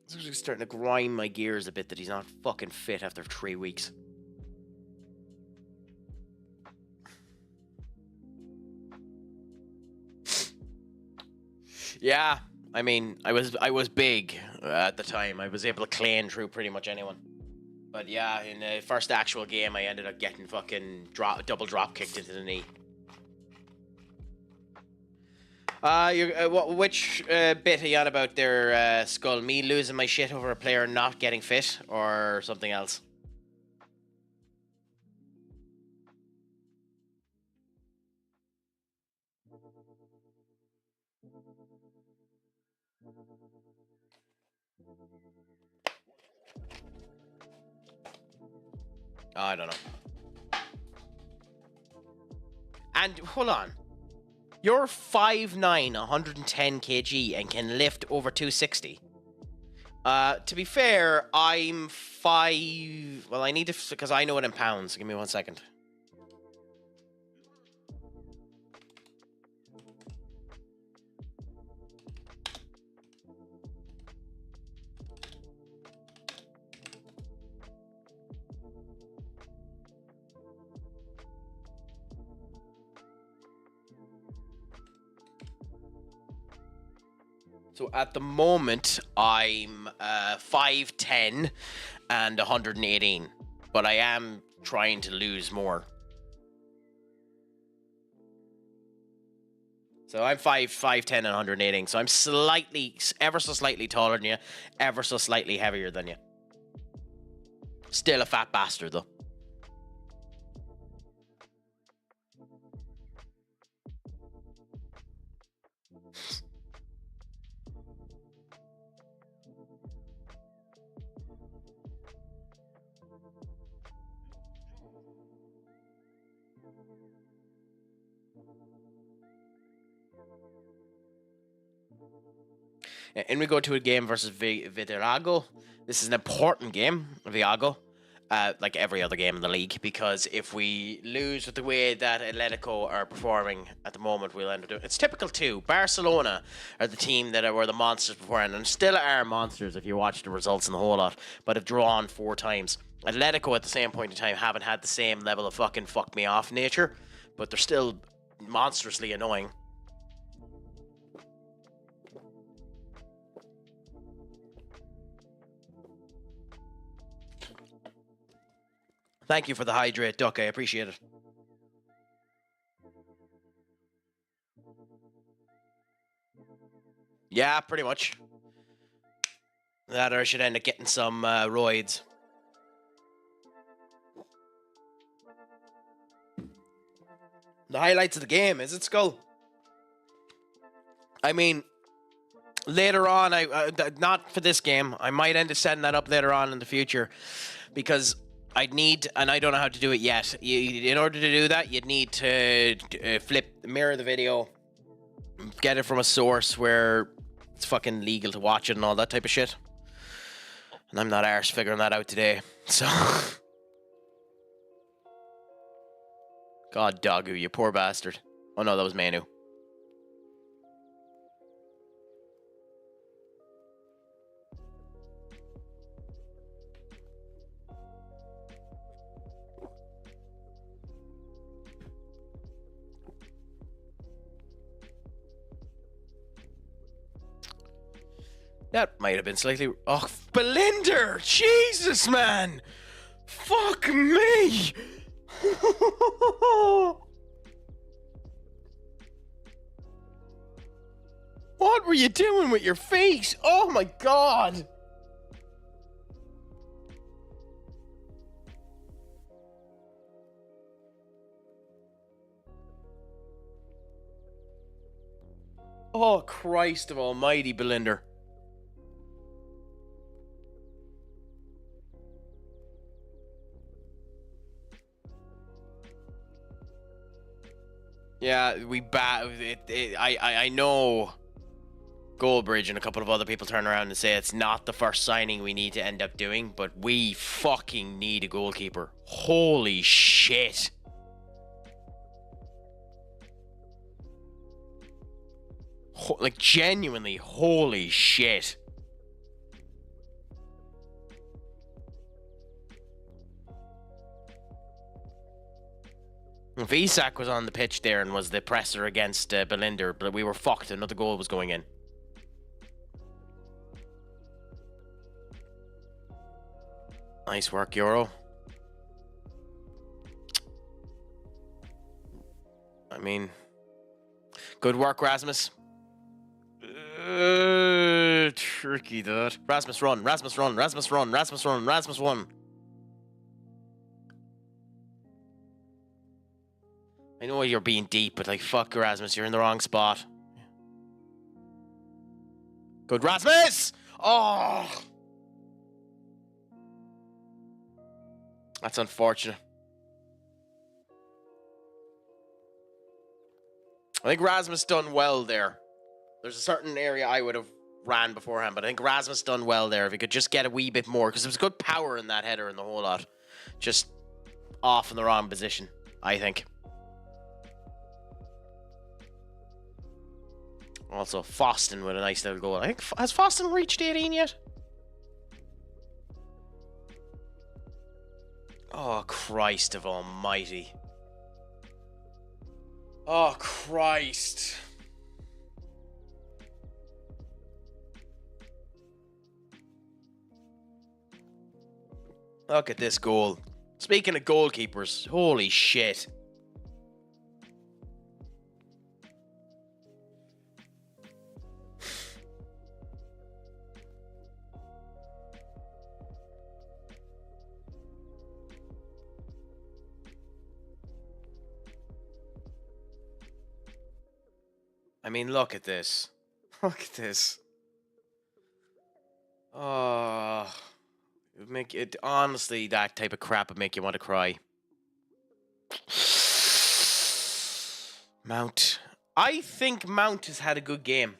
It's actually starting to grind my gears a bit that he's not fucking fit after 3 weeks. Yeah, I mean, I was big at the time. I was able to clean through pretty much anyone. But yeah, in the first actual game, I ended up getting fucking double drop kicked into the knee. Which bit are you on about there, Skull? Me losing my shit over a player not getting fit, or something else? I don't know. And hold on. You're 5'9", 110 kg, and can lift over 260. To be fair, I'm 5... Well, I need to... Because I know it in pounds. Give me 1 second. So at the moment, I'm 5'10" and 118, but I am trying to lose more. So I'm 5'10" and 118, so I'm ever so slightly taller than you, ever so slightly heavier than you. Still a fat bastard, though. And we go to a game versus Vidago. This is an important game, Viago, like every other game in the league, because if we lose with the way that Atletico are performing at the moment, we'll end up doing... It's typical too. Barcelona are the team that were the monsters before, and still are monsters if you watch the results and the whole lot, but have drawn 4 times. Atletico at the same point in time haven't had the same level of fucking fuck me off nature, but they're still monstrously annoying. Thank you for the hydrate, Duck. I appreciate it. Yeah, pretty much. That or I should end up getting some roids. The highlights of the game, is it, Skull? I mean, later on, not for this game. I might end up setting that up later on in the future, because I'd need, and I don't know how to do it yet. In order to do that, you'd need to mirror the video, get it from a source where it's fucking legal to watch it and all that type of shit. And I'm not arse figuring that out today, so... God, Doggo, you poor bastard. Oh no, that was Manu. That might have been slightly... Oh, Belinda! Jesus, man! Fuck me! What were you doing with your face? Oh my god! Oh, Christ of almighty, Belinda. Yeah, I know Goldbridge and a couple of other people turn around and say it's not the first signing we need to end up doing, but we fucking need a goalkeeper. Holy shit. Like, genuinely, holy shit. If Isak was on the pitch there and was the presser against Belinda, but we were fucked, another goal was going in. Nice work, Euro. I mean, good work, Rasmus. Tricky, that. Rasmus run, Rasmus run, Rasmus run, Rasmus run, Rasmus run. I know you're being deep, but like, fuck Rasmus, you're in the wrong spot. Good, Rasmus! Oh! That's unfortunate. I think Rasmus done well there. There's a certain area I would have ran beforehand, but I think Rasmus done well there. If he could just get a wee bit more, because there was good power in that header and the whole lot. Just off in the wrong position, I think. Also, Foston with a nice little goal. I think, has Foston reached 18 yet? Oh, Christ of almighty. Oh, Christ. Look at this goal. Speaking of goalkeepers, holy shit. I mean, look at this. Look at this. Oh, it would make it honestly, that type of crap would make you want to cry. Mount. I think Mount has had a good game.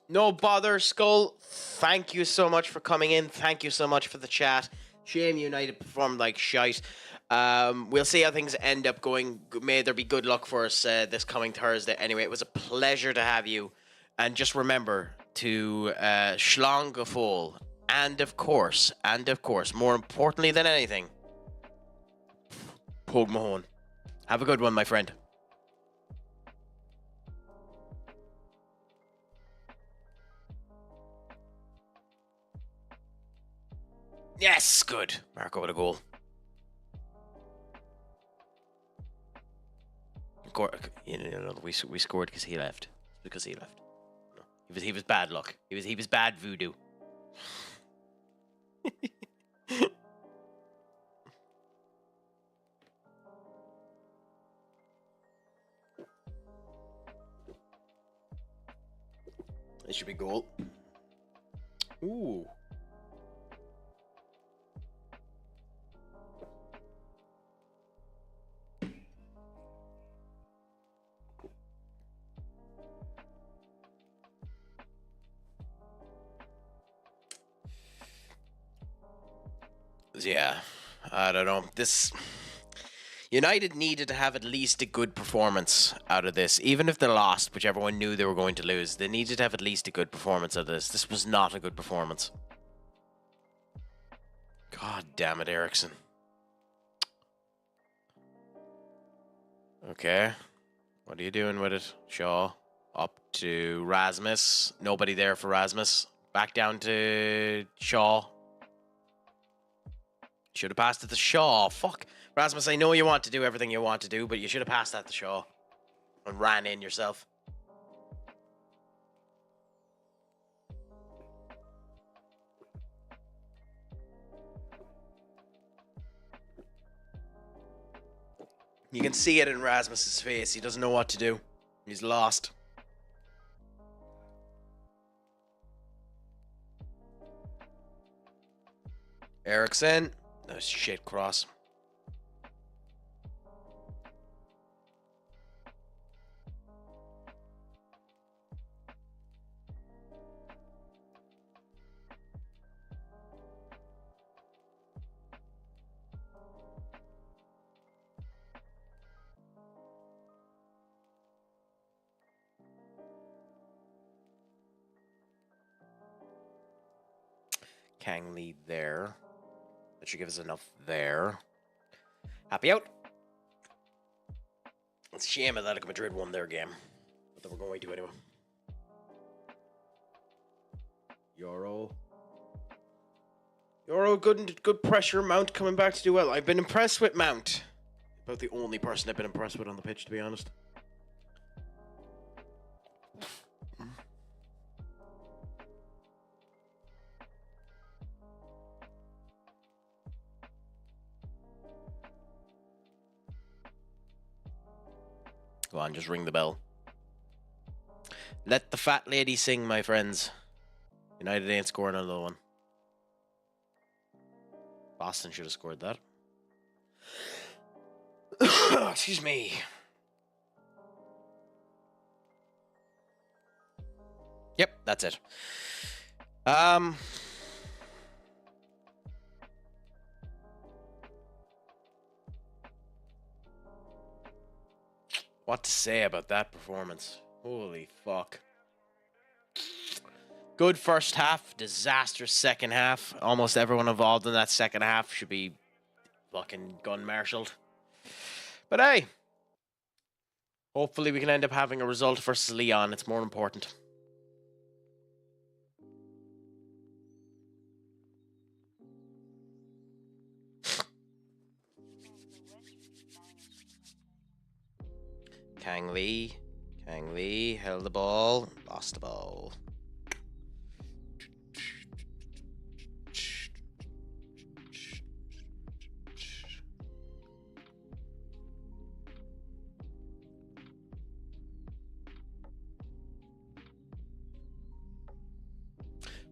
No bother, Skull. Thank you so much for coming in. Thank you so much for the chat. Shame United performed like shite. We'll see how things end up going. May there be good luck for us this coming Thursday. Anyway, it was a pleasure to have you. And just remember to Schlong Gefol. And of course, more importantly than anything, Pog Mahone. Have a good one, my friend. Yes, good. Marco with a goal. We scored because he left. Because he left. No, he was bad luck. He was bad voodoo. This should be goal. Ooh. Yeah, I don't know. This United needed to have at least a good performance out of this. Even if they lost, which everyone knew they were going to lose, they needed to have at least a good performance out of this. This was not a good performance. God damn it, Eriksson. Okay. What are you doing with it? Shaw. Up to Rasmus. Nobody there for Rasmus. Back down to Shaw. Should have passed it to Shaw. Fuck. Rasmus, I know you want to do everything you want to do, but you should have passed that to Shaw. And ran in yourself. You can see it in Rasmus's face. He doesn't know what to do. He's lost. Eriksson. Oh, shit, cross. Kang lead there. That should give us enough there. Happy out. It's a shame Atletico Madrid won their game. But they were going to anyway. Euro, good pressure. Mount coming back to do well. I've been impressed with Mount. About the only person I've been impressed with on the pitch, to be honest. Go on, just ring the bell. Let the fat lady sing, my friends. United ain't scoring another one. Boston should have scored that. Excuse me. Yep, that's it. What to say about that performance? Holy fuck. Good first half, disastrous second half. Almost everyone involved in that second half should be fucking gun-marshaled. But hey, hopefully we can end up having a result versus Leon. It's more important. Kang Lee held the ball, lost the ball.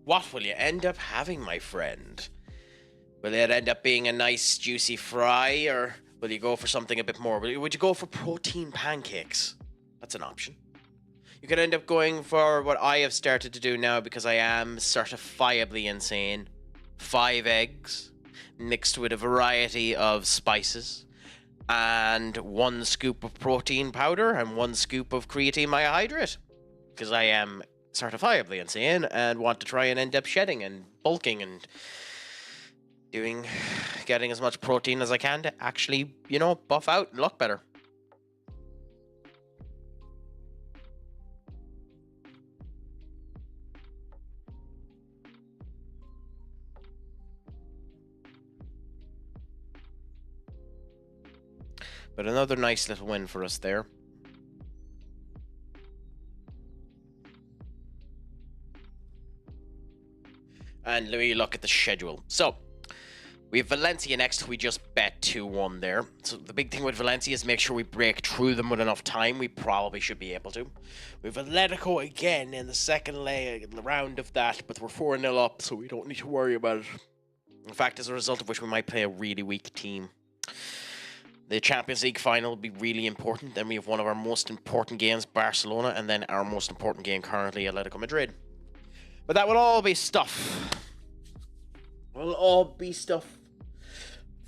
What will you end up having, my friend? Will it end up being a nice juicy fry, or will you go for something a bit more? Would you go for protein pancakes? That's an option. You could end up going for what I have started to do now because I am certifiably insane. 5 eggs mixed with a variety of spices and 1 scoop of protein powder and 1 scoop of creatine monohydrate. Because I am certifiably insane and want to try and end up shedding and bulking and getting as much protein as I can to actually, buff out and look better. But another nice little win for us there. And let me look at the schedule. So, we have Valencia next. We just bet 2-1 there. So the big thing with Valencia is make sure we break through them with enough time. We probably should be able to. We have Atletico again in the second round of that, but we're 4-0 up, so we don't need to worry about it. In fact, as a result of which we might play a really weak team. The Champions League final will be really important. Then we have one of our most important games, Barcelona, and then our most important game currently, Atletico Madrid. But that will all be stuff. Will all be stuff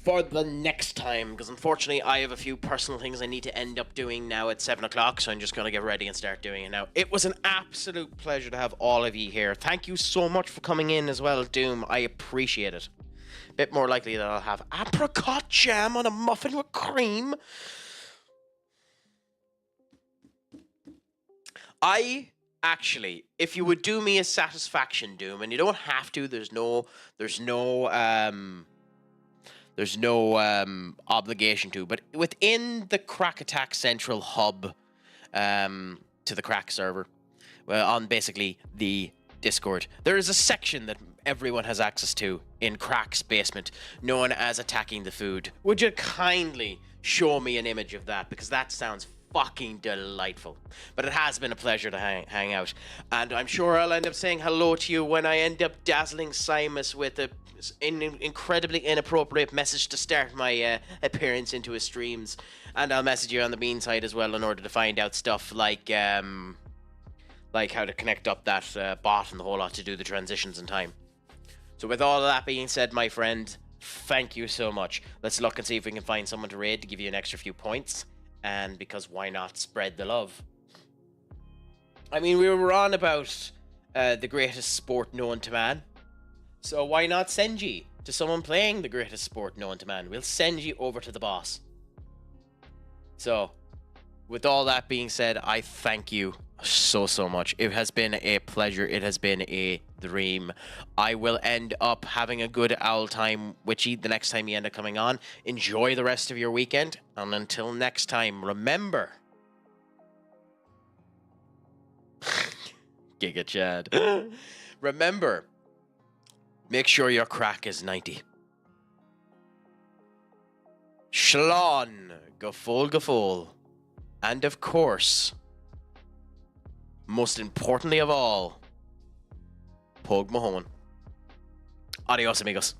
for the next time, because unfortunately I have a few personal things I need to end up doing now at 7 o'clock, so I'm just going to get ready and start doing it now. It was an absolute pleasure to have all of you here. Thank you so much for coming in as well, Doom. I appreciate it. Bit more likely that I'll have apricot jam on a muffin with cream. Actually, if you would do me a satisfaction, Doom, and you don't have to, there's no obligation to, but within the Crack Attack Central hub, to the Crack server, on basically the Discord, there is a section that everyone has access to in Crack's basement, known as Attacking the Food. Would you kindly show me an image of that, because that sounds fucking delightful. But it has been a pleasure to hang out, and I'm sure I'll end up saying hello to you when I end up dazzling Simus with an incredibly inappropriate message to start my appearance into his streams, and I'll message you on the bean side as well in order to find out stuff like how to connect up that bot and the whole lot to do the transitions in time. So with all of that being said, my friend, thank you so much. Let's look and see if we can find someone to raid to give you an extra few points. And because why not spread the love? I mean, we were on about the greatest sport known to man. So why not send you to someone playing the greatest sport known to man? We'll send you over to the boss. So, with all that being said, I thank you so much. It has been a pleasure. It has been a dream. I will end up having a good owl time with you the next time you end up coming on. Enjoy the rest of your weekend, and until next time, remember, Giga Chad. Remember, make sure your crack is 90. Shlon, Gafol. And of course, most importantly of all, Pog Mahone. Adios, amigos.